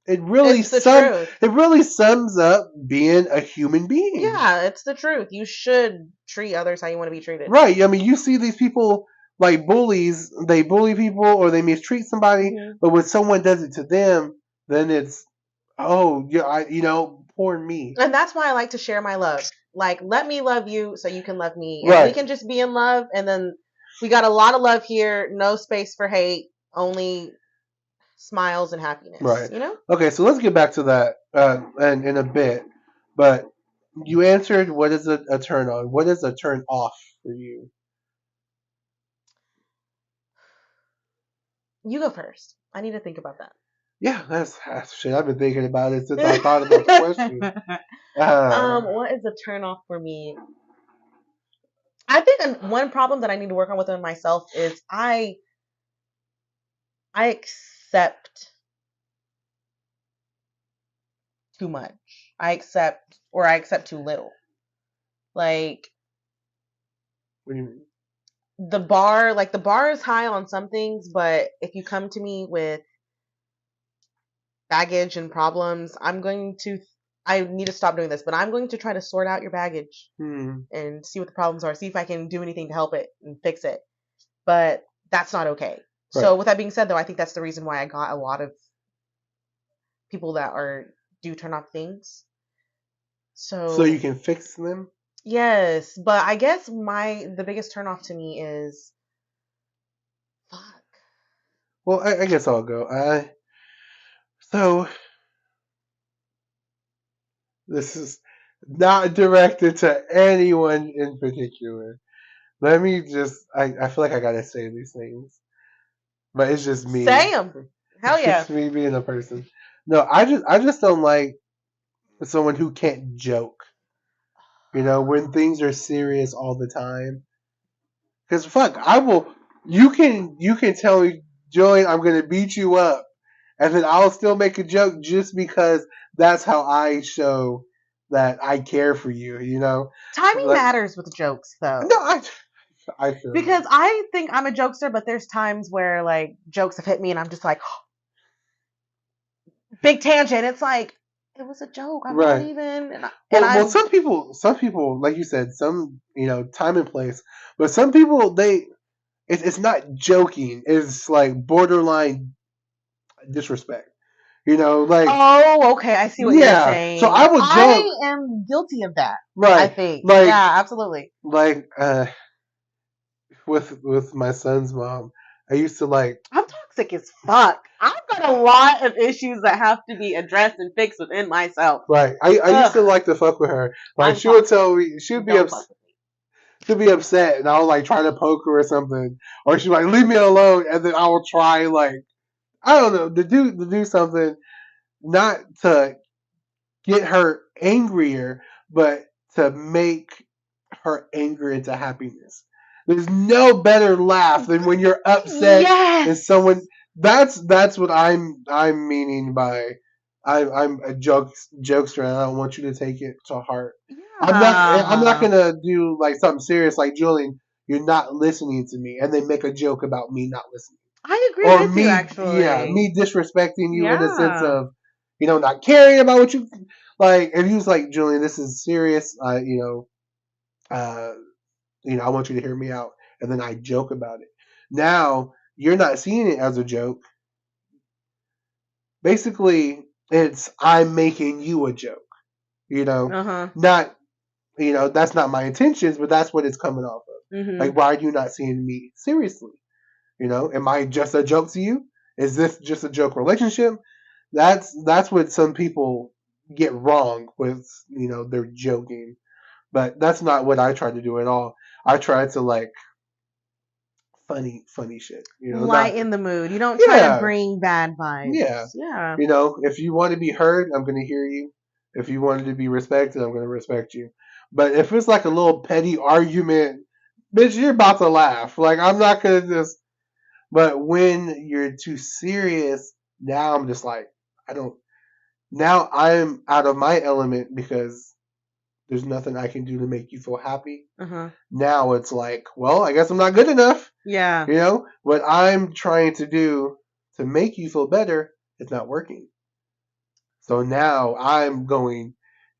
It's the truth. it really sums up being a human being. Yeah, it's the truth. You should treat others how you want to be treated. Right. I mean, you see these people like bullies, they bully people or they mistreat somebody, Mhm. but when someone does it to them, then it's, oh yeah, poor me. And that's why I like to share my love. Like, let me love you so you can love me. And we Right, can just be in love. And then we got a lot of love here. No space for hate. Only smiles and happiness, right. you know? Okay, so let's get back to that and in a bit. But you answered what is a turn on? What is a turn off for you? You go first. I need to think about Yeah, that's shit. I've been thinking about it since I thought about the question. that. Uh, What is a turn off for me? I think one problem that I need to work on within myself is I accept too much. I accept too little. Like what do you mean? the bar is high on some things, but if you come to me with baggage and problems, I need to stop doing this, but I'm going to try to sort out your baggage Hmm. and see what the problems are, see if I can do anything to help it and fix it. But that's not okay. Right. So with that being said though, I think that's the reason why I got a lot of people that are do turn off things. So you So can fix them. yes, but I guess the biggest turn off to me is fuck. Well, I guess I'll go. So this is not directed to anyone in particular. Let me just. I feel like I gotta say these things, but it's just me. Say 'em. Hell It's yeah. just me being a person. No, I just don't like someone who can't joke. When things are serious all the time. Because fuck, I will. You can tell me, Joey, I'm gonna beat you up, and then I'll still make a joke just because that's how I show that I care for you. Timing Like matters with jokes no, though. I feel you. Because I think I'm a jokester, but there's times where like jokes have hit me and I'm just like big tangent. It's like it was a joke. I'm not Right. even and Well, I'm some people, like you said, some time and place, but some people it's not joking. It's like borderline disrespect. Like oh, okay, I see what you're yeah. So saying. I would joke, I am guilty of that. I right? think. Like Yeah, absolutely. like with my son's mom, I used to like I'm toxic as fuck. I've got a lot of issues that have to be addressed and fixed within myself. right. I used Ugh, to like to fuck with her. Like I'm she would toxic. tell me Don't fuck with me. she'd be upset, and I would like try to poke her or something, or she'd like leave me alone, and then I will try like I don't know to do something not to get her angrier, but to make her anger into happiness. There's no better laugh than when you're upset and Yes. someone. That's what I'm meaning by I'm a jokester, and I don't want you to take it to heart. I'm not Yeah. gonna do like something serious like Julian. You're not listening to me, and they make a joke about me not listening I agree or with you me, yeah, actually. me disrespecting you in a sense Yeah. of, not caring about what you like. If you was like, Julian, this is serious. Uh, I want you to hear me out, and then I joke about it. Now you're not seeing it as a joke. Basically, it's I'm making you a joke. Uh-huh. Not that's not my intentions, but that's what it's coming off of. Like, Mhm. why are you not seeing me seriously? Am I just a joke to you? Is this just a joke relationship? That's what some people get wrong with, they're joking. But that's not what I try to do at all. I try to like funny shit. Not Lighten the mood. You don't try to yeah, bring bad yeah. vibes. Yeah. If you want to be heard, I'm gonna hear you. If you wanted to be respected, I'm gonna respect you. But if it's like a little petty argument, bitch, you're about to laugh. Like I'm not gonna just. But when you're too serious, now I'm just like, I don't. Now I'm out of my element because there's nothing I can do to make you feel happy. Uh-huh. Now it's like, well, I guess I'm not good enough. Yeah. What I'm trying to do to make you feel better, it's not working. So now I'm going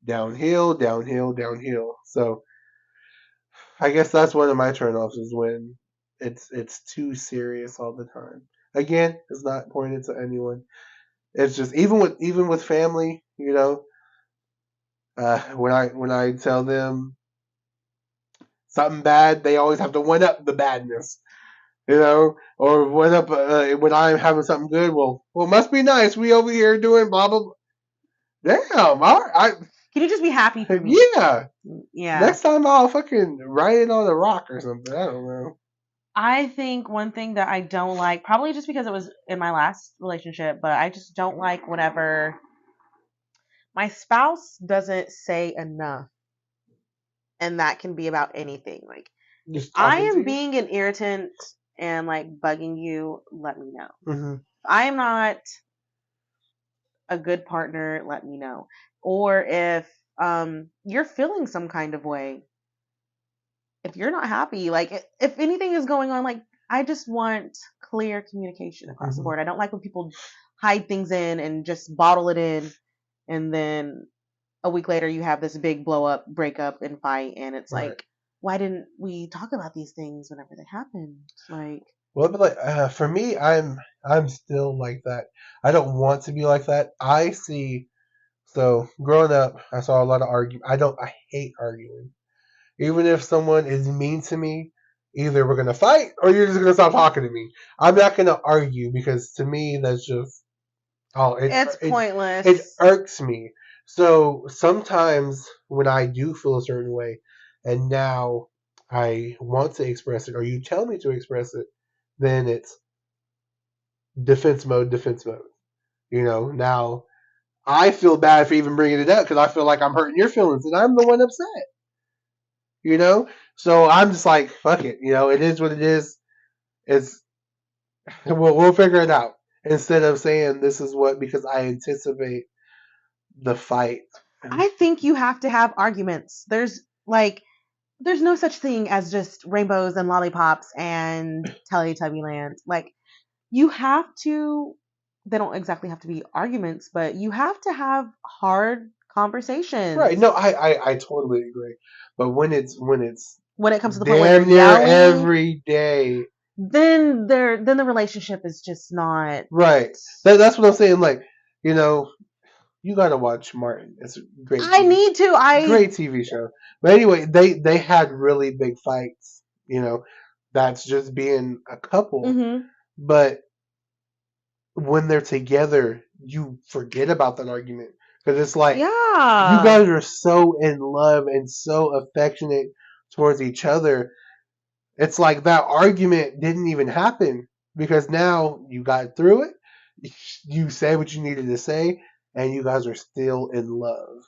downhill, downhill, downhill. So I guess that's one of my turnoffs is when, it's too serious all the time. Again, it's not pointed to anyone. It's just even with family, when I tell them something bad, they always have to one up the badness, or one up when I'm having something good. Well, must be nice. We over here doing blah blah. Blah. Damn, all right, Can you just be happy for me? yeah. Yeah. Next time I'll fucking write it on a rock or something. I don't know. I think one thing that I don't like, probably just because it was in my last relationship, but I just don't like whenever my spouse doesn't say enough. And that can be about anything. Like, if Just I talking to am you. being an irritant and like bugging you, let me know. Mm-hmm. If I am not a good partner, let me know. Or if you're feeling some kind of way, if you're not happy, like if anything is going on, like I just want clear communication across the board. I don't like when people hide things in and just bottle it in, and then a week later you have this big blow up, breakup, and fight, and it's Right. like, why didn't we talk about these things whenever they happened? Like, Well, but like for me, I'm still like that. I don't want to be like that. I see. So growing up, I saw a lot of argument. I hate arguing. Even if someone is mean to me, either we're gonna fight or you're just gonna stop talking to me. I'm not gonna argue because to me that's just it's it pointless. irks me. So sometimes when I do feel a certain way, and now I want to express it, or you tell me to express it, then it's defense mode, defense mode. Now I feel bad for even bringing it up because I feel like I'm hurting your feelings, and I'm the one upset. So I'm just like, fuck it. It is what it is. It's we'll figure it out instead of saying this is what because I anticipate the fight. I think you have to have arguments. There's no such thing as just rainbows and lollipops and Teletubby land. Like, you have to, they don't exactly have to be arguments, but you have to have hard conversations. Right. No, I totally agree. But when it comes to the point where damn they're near yelling, every day, then the relationship is just not right. That's what I'm saying. Like, you know, you gotta watch Martin. It's a great I TV, need to. great TV show. But anyway, they had really big fights. That's just being a couple. Mhm. But when they're together, you forget about that argument because it's like you Yeah. guys are so in love and so affectionate towards each other. It's like that argument didn't even happen because now you got through it. You said what you needed to say, and you guys are still in love.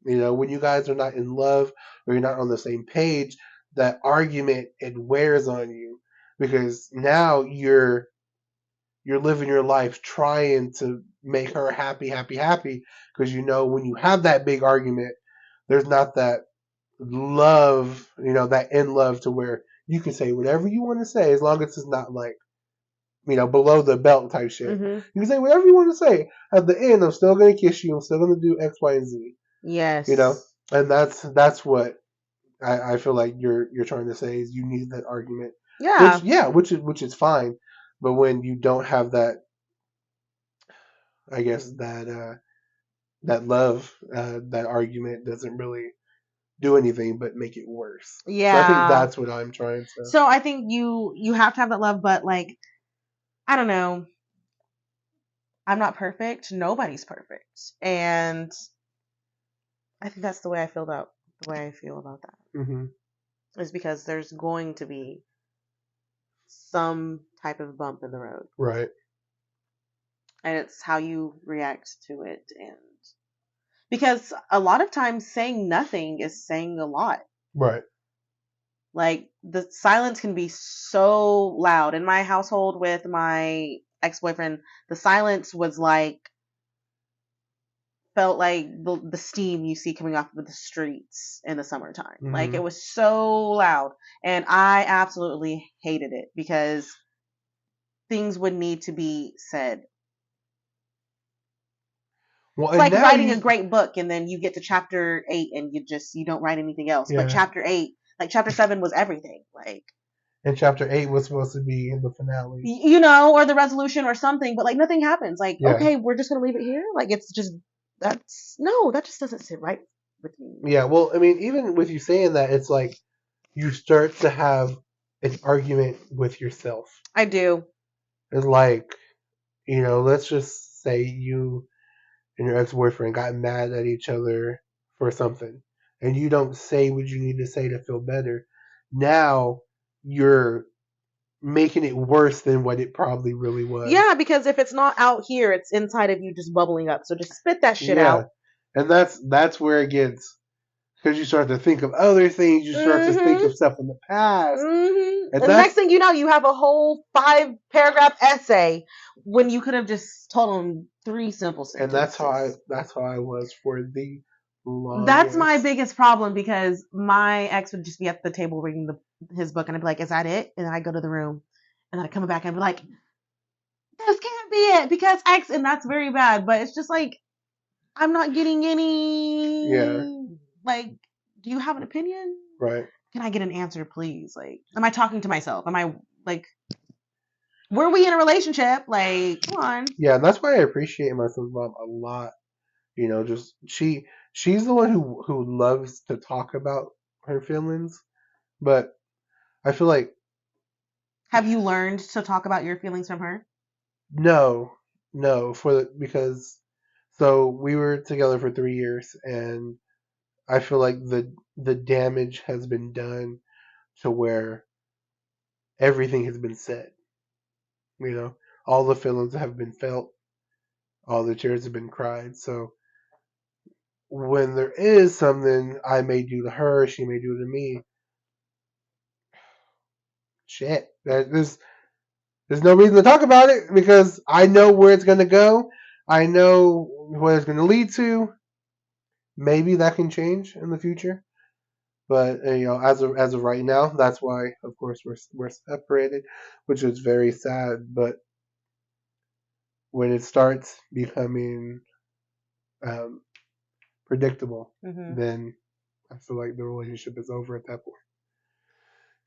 When you guys are not in love or you're not on the same page, that argument it wears on you because now you're living your life trying to make her happy, happy, happy because when you have that big argument, there's not that love, that in love to where you can say whatever you want to say as long as it's not like below the belt type shit. Mhm. You can say whatever you want to say. At the end, I'm still gonna kiss you. I'm still gonna do X, Y, and Z. Yes. And that's what I feel like you're trying to say is you need that argument. Yeah. Which is fine. But when you don't have that, I guess that love, that argument doesn't really do anything but make it worse. So I think Yeah. that's what I'm trying to. So I think you have to have that love, but like, I don't know. I'm not perfect. Nobody's perfect, and I think that's the way I feel about that. Mm-hmm. Is because there's going to be some type of bump in the road, Right. and it's how you react to it. And because a lot of times saying nothing is saying a lot. Right. Like, the silence can be so loud. In my household with my ex-boyfriend, the silence was like, felt like the steam you see coming off of the streets in the summertime. Mm-hmm. Like, it was so loud, and I absolutely hated it because things would need to be said. Well, It's like writing a great book and then you get to chapter 8 and you don't write anything else. Yeah. But chapter 8, like chapter 7 was everything. Like, And chapter 8 was supposed to be the finale. You know, or the resolution or something, but like nothing happens. Like, Yeah. okay, we're just gonna leave it here. Like, it's just that just doesn't sit right with me. Yeah, well, I mean, even with you saying that, it's like you start to have an argument with yourself. I do. It's like, let's just say you and your ex boyfriend got mad at each other for something, and you don't say what you need to say to feel better. Now you're making it worse than what it probably really was. Yeah, because if it's not out here, it's inside of you just bubbling up. So just spit that shit Yeah, out. and that's where it gets, because you start to think of other things, you start to think of stuff in the past, and the next thing you know, you have a whole 5-paragraph essay when you could have just told them 3 simple sentences. And that's how I was for the longest. That's my biggest problem, because my ex would just be at the table reading his book, and I'd be like, "Is that it?" And then I'd go to the room, and then I'd come back and I'd be like, "This can't be it because X," and that's very bad. But it's just like, I'm not getting any. Yeah. Like, do you have an opinion? Right. Can I get an answer, please? Like, am I talking to myself? Am I like, were we in a relationship? Like, come on. Yeah, and that's why I appreciate my son's mom a lot. Just she's the one who loves to talk about her feelings, but I feel like Have you learned to talk about your feelings from her? no, because so we were together for 3 years, and I feel like the damage has been done to where everything has been said. All the feelings have been felt, all the tears have been cried. So when there is something I may do to her, she may do to me, shit, there's no reason to talk about it because I know where it's gonna go. I know what it's gonna lead to. Maybe that can change in the future, but as of right now, that's why, of course, we're separated, which is very sad. But when it starts becoming um, predictable, then I feel like the relationship is over at that point.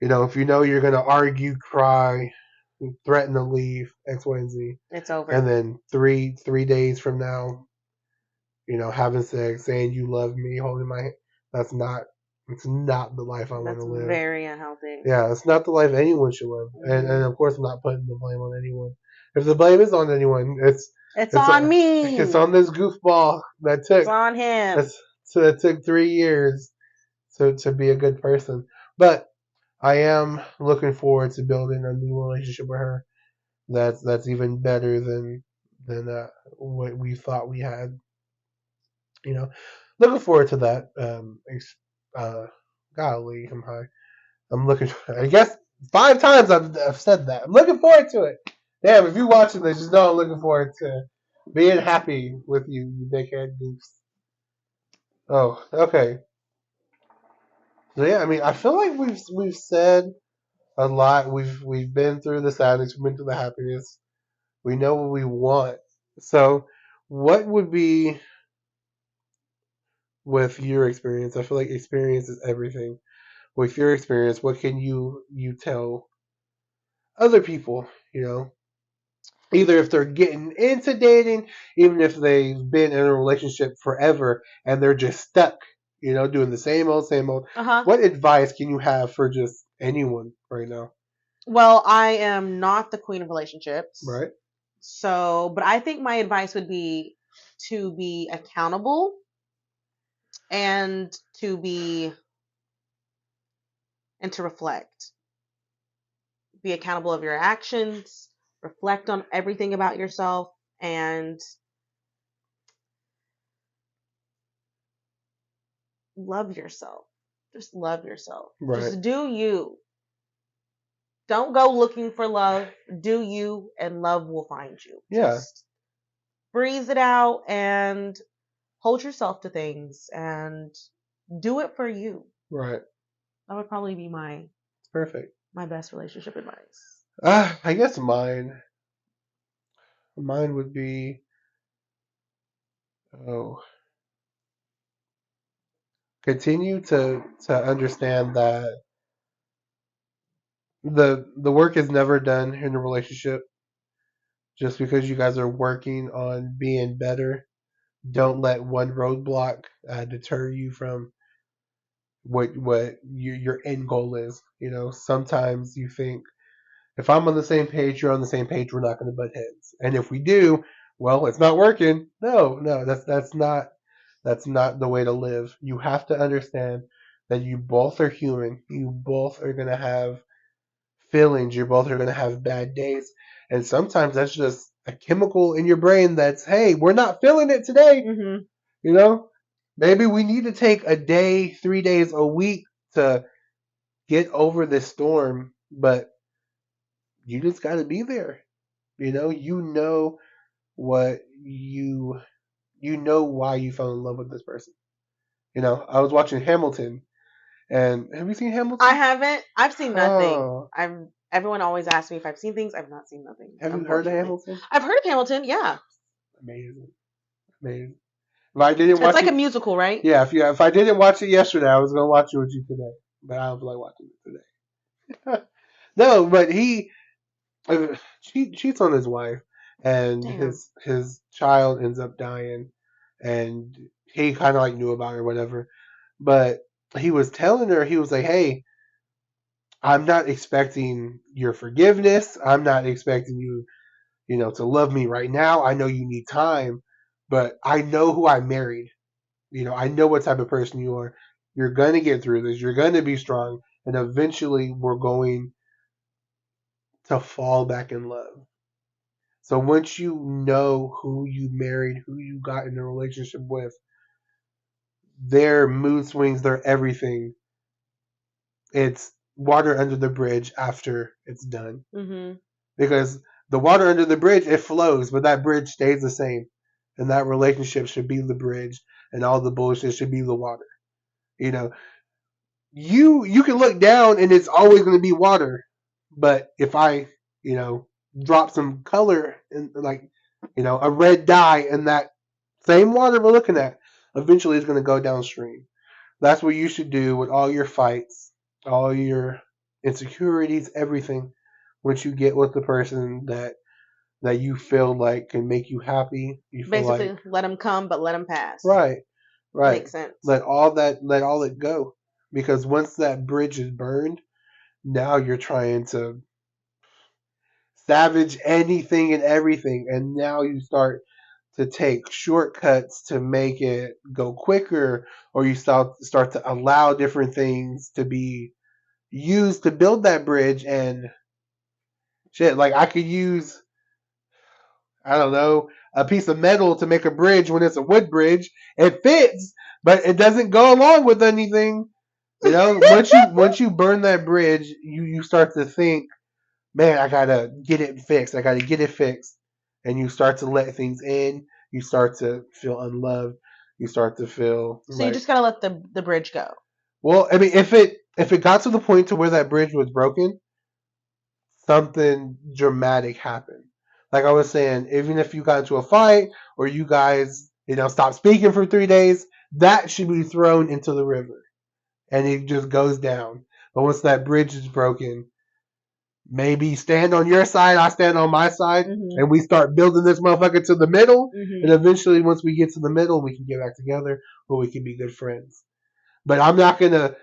If you know you're gonna argue, cry, threaten to leave, X, Y, and Z, It's over. and then three days from now, having sex, saying you love me, holding my hand, it's not the life I want to live. That's very unhealthy. Yeah, it's not the life anyone should live. And of course, I'm not putting the blame on anyone. If the blame is on anyone, it's on me. It's on this goofball that took. It's on him. That took 3 years to be a good person. But I am looking forward to building a new relationship with her. That's even better than what we thought we had. Looking forward to that. Golly, I'm high. I'm looking. I guess 5 times I've said that. I'm looking forward to it. Damn, if you're watching this, just know I'm looking forward to being happy with you, you dickhead goofs. Oh, okay. So yeah, I mean, I feel like we've said a lot. We've been through the sadness, we've been through the happiness. We know what we want. So, what would be with your experience? I feel like experience is everything. With your experience, what can you tell other people? Either if they're getting into dating, even if they've been in a relationship forever and they're just stuck, doing the same old, same old. What advice can you have for just anyone right now? Well, I am not the queen of relationships. Right. So, but I think my advice would be to be accountable and to reflect. Be accountable of your actions, reflect on everything about yourself, and love yourself. Just love yourself. Right. Just do you. Don't go looking for love. Do you, and love will find you. Yeah. Just breathe it out and hold yourself to things and do it for you. Right. That would probably be Perfect. My best relationship advice. I guess mine would be, continue to understand that the work is never done in a relationship. Just because you guys are working on being better, don't let one roadblock deter you from what your end goal is. You know, sometimes you think if I'm on the same page, you're on the same page, we're not going to butt heads. And if we do, well, it's not working. No, no, that's not the way to live. You have to understand that you both are human. You both are going to have feelings. You both are going to have bad days. And sometimes that's just a chemical in your brain that's, hey, we're not feeling it today. Mm-hmm. You know, maybe we need to take a day, 3 days, a week to get over this storm, but you just got to be there. You know what you know why you fell in love with this person. I was watching Hamilton, and have you seen Hamilton? I haven't. I've seen nothing. Oh, Everyone always asks me if I've seen things. I've not seen nothing, have you heard of unfortunately. Hamilton? I've heard of Hamilton. Yeah, Amazing, amazing. If I didn't it's watch like a it, musical, right? yeah. If I didn't watch it yesterday, I was gonna watch it with you today, but I don't feel like watching it today. No, but he cheats on his wife, and Damn. his child ends up dying, and he kind of like knew about it or whatever. But he was telling her, he was like, "Hey, I'm not expecting your forgiveness. I'm not expecting you, to love me right now. I know you need time, but I know who I married. I know what type of person you are. You're gonna get through this. You're gonna be strong, and eventually we're going to fall back in love." So once you know who you married, who you got in a relationship with, their mood swings, their everything, it's water under the bridge after it's done. Mm-hmm. Because the water under the bridge, it flows, but that bridge stays the same. And that relationship should be the bridge, and all the bullshit should be the water. You know, you can look down and it's always going to be water. But if I, you know, drop some color and like, a red dye in that same water we're looking at, eventually it's going to go downstream. That's what you should do with all your fights, all your insecurities, everything. Once you get with the person that you feel like can make you happy, you feel Basically, like let them come, but let them pass. right, right. Makes sense. Let all it go, because once that bridge is burned, now you're trying to savage anything and everything, and now you start to take shortcuts to make it go quicker, or you start to allow different things to be used to build that bridge. And shit, like I could use, I don't know, a piece of metal to make a bridge when it's a wood bridge. It fits, but it doesn't go along with anything. Once you burn that bridge, you start to think, man, I gotta get it fixed. I gotta get it fixed. And you start to let things in. You start to feel unloved. You start to feel So you like, just gotta let the bridge go. well, I mean, if it got to the point to where that bridge was broken, something dramatic happened. Like I was saying, even if you got into a fight or you guys, stop speaking for 3 days, that should be thrown into the river and it just goes down. But once that bridge is broken, maybe stand on your side, I stand on my side, Mm-hmm. and we start building this motherfucker to the middle. Mm-hmm. And eventually, once we get to the middle, we can get back together or we can be good friends. But I'm not going to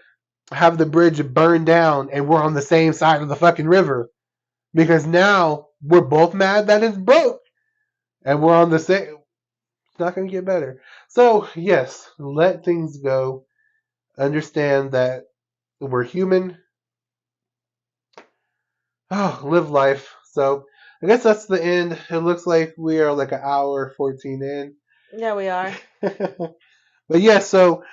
have the bridge burn down and we're on the same side of the fucking river, because now we're both mad that it's broke and we're on the same. It's not going to get better. So, yes, let things go. Understand that we're human. Oh, live life. So I guess that's the end. It looks like we are like an hour 14 in. Yeah, we are. But yeah, so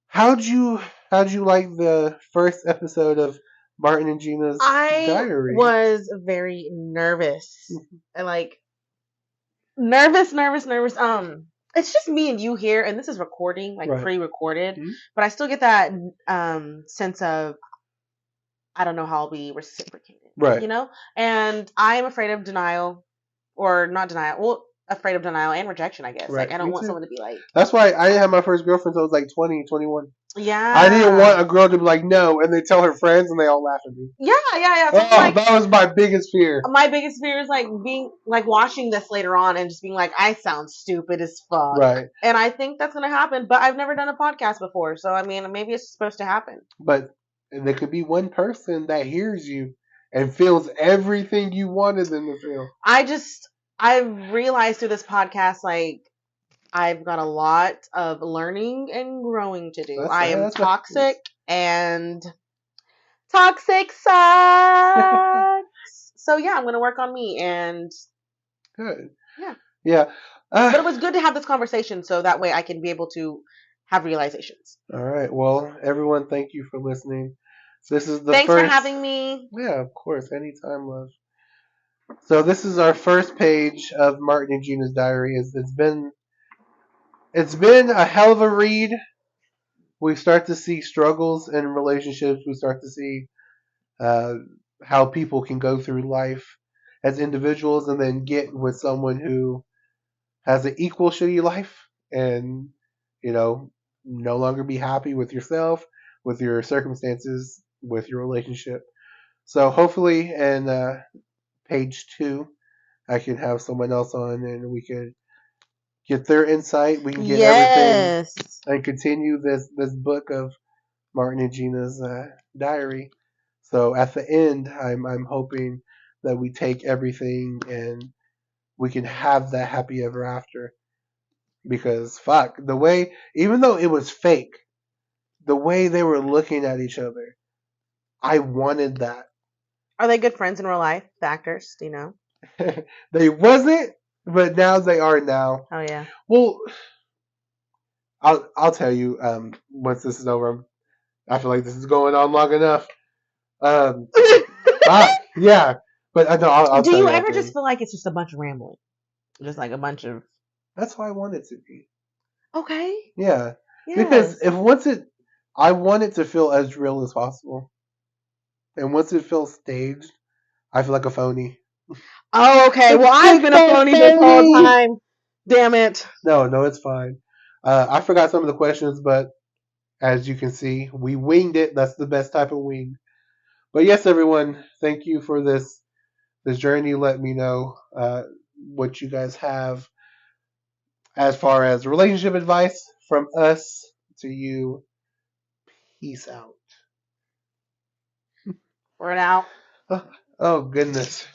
how'd you how'd you like the first episode of Martin and Gina's I diary? was very nervous. Like nervous. It's just me and you here, and this is recording, like Right. pre-recorded, Mhm. but I still get that sense of I don't know how I'll be reciprocated, Right. And I am afraid of denial, or not denial. Well, afraid of denial and rejection, I guess. Right. Like, I don't Me want too. someone to be like, That's why I didn't have my first girlfriend until I was like 20, 21. I didn't yeah. want a girl to be like, no, and they tell her friends and they all laugh at me. Yeah. So Oh, like, that was my biggest fear. my biggest fear is like being like watching this later on and just being like, I sound stupid as fuck. Right. And I think that's gonna happen, but I've never done a podcast before, so I mean, maybe it's supposed to happen. But there could be one person that hears you and feels everything you wanted them to feel. I've realized through this podcast, like, I've got a lot of learning and growing to do. I am toxic and toxic sucks. So yeah, I'm gonna work on me and good. Yeah. Yeah. But it was good to have this conversation so that way I can be able to have realizations. All right. Well, everyone, thank you for listening. This is the Thanks first. for having me. Yeah, of course. Anytime, love. So this is our first page of Martin and Gina's diary. It's been a hell of a read. We start to see struggles in relationships. We start to see uh, how people can go through life as individuals and then get with someone who has an equal shitty life and, you know, no longer be happy with yourself, with your circumstances, with your relationship. So hopefully in page 2, I can have someone else on and we could get their insight. We can get everything and continue this book of Martin and Gina's diary. So at the end, I'm hoping that we take everything and we can have that happy ever after. Because fuck, the way, even though it was fake, the way they were looking at each other, I wanted that. Are they good friends in real life, the actors? Do you know? They wasn't, but now they are now. Oh yeah. Well, I'll tell you once this is over. I feel like this is going on long enough. Yeah, but no, I'll Do tell you you ever after. just feel like it's just a bunch of rambling? Just like a bunch of. That's why I want it to be. Okay. Yeah, Yes. because I want it to feel as real as possible, and once it feels staged, I feel like a phony. Oh, okay. Well, I've been a phony this whole time. Damn it. No, it's fine. I forgot some of the questions, but as you can see, we winged it. That's the best type of wing. But yes, everyone, thank you for this journey. Let me know what you guys have as far as relationship advice from us to you. Peace out. We're out. Oh goodness.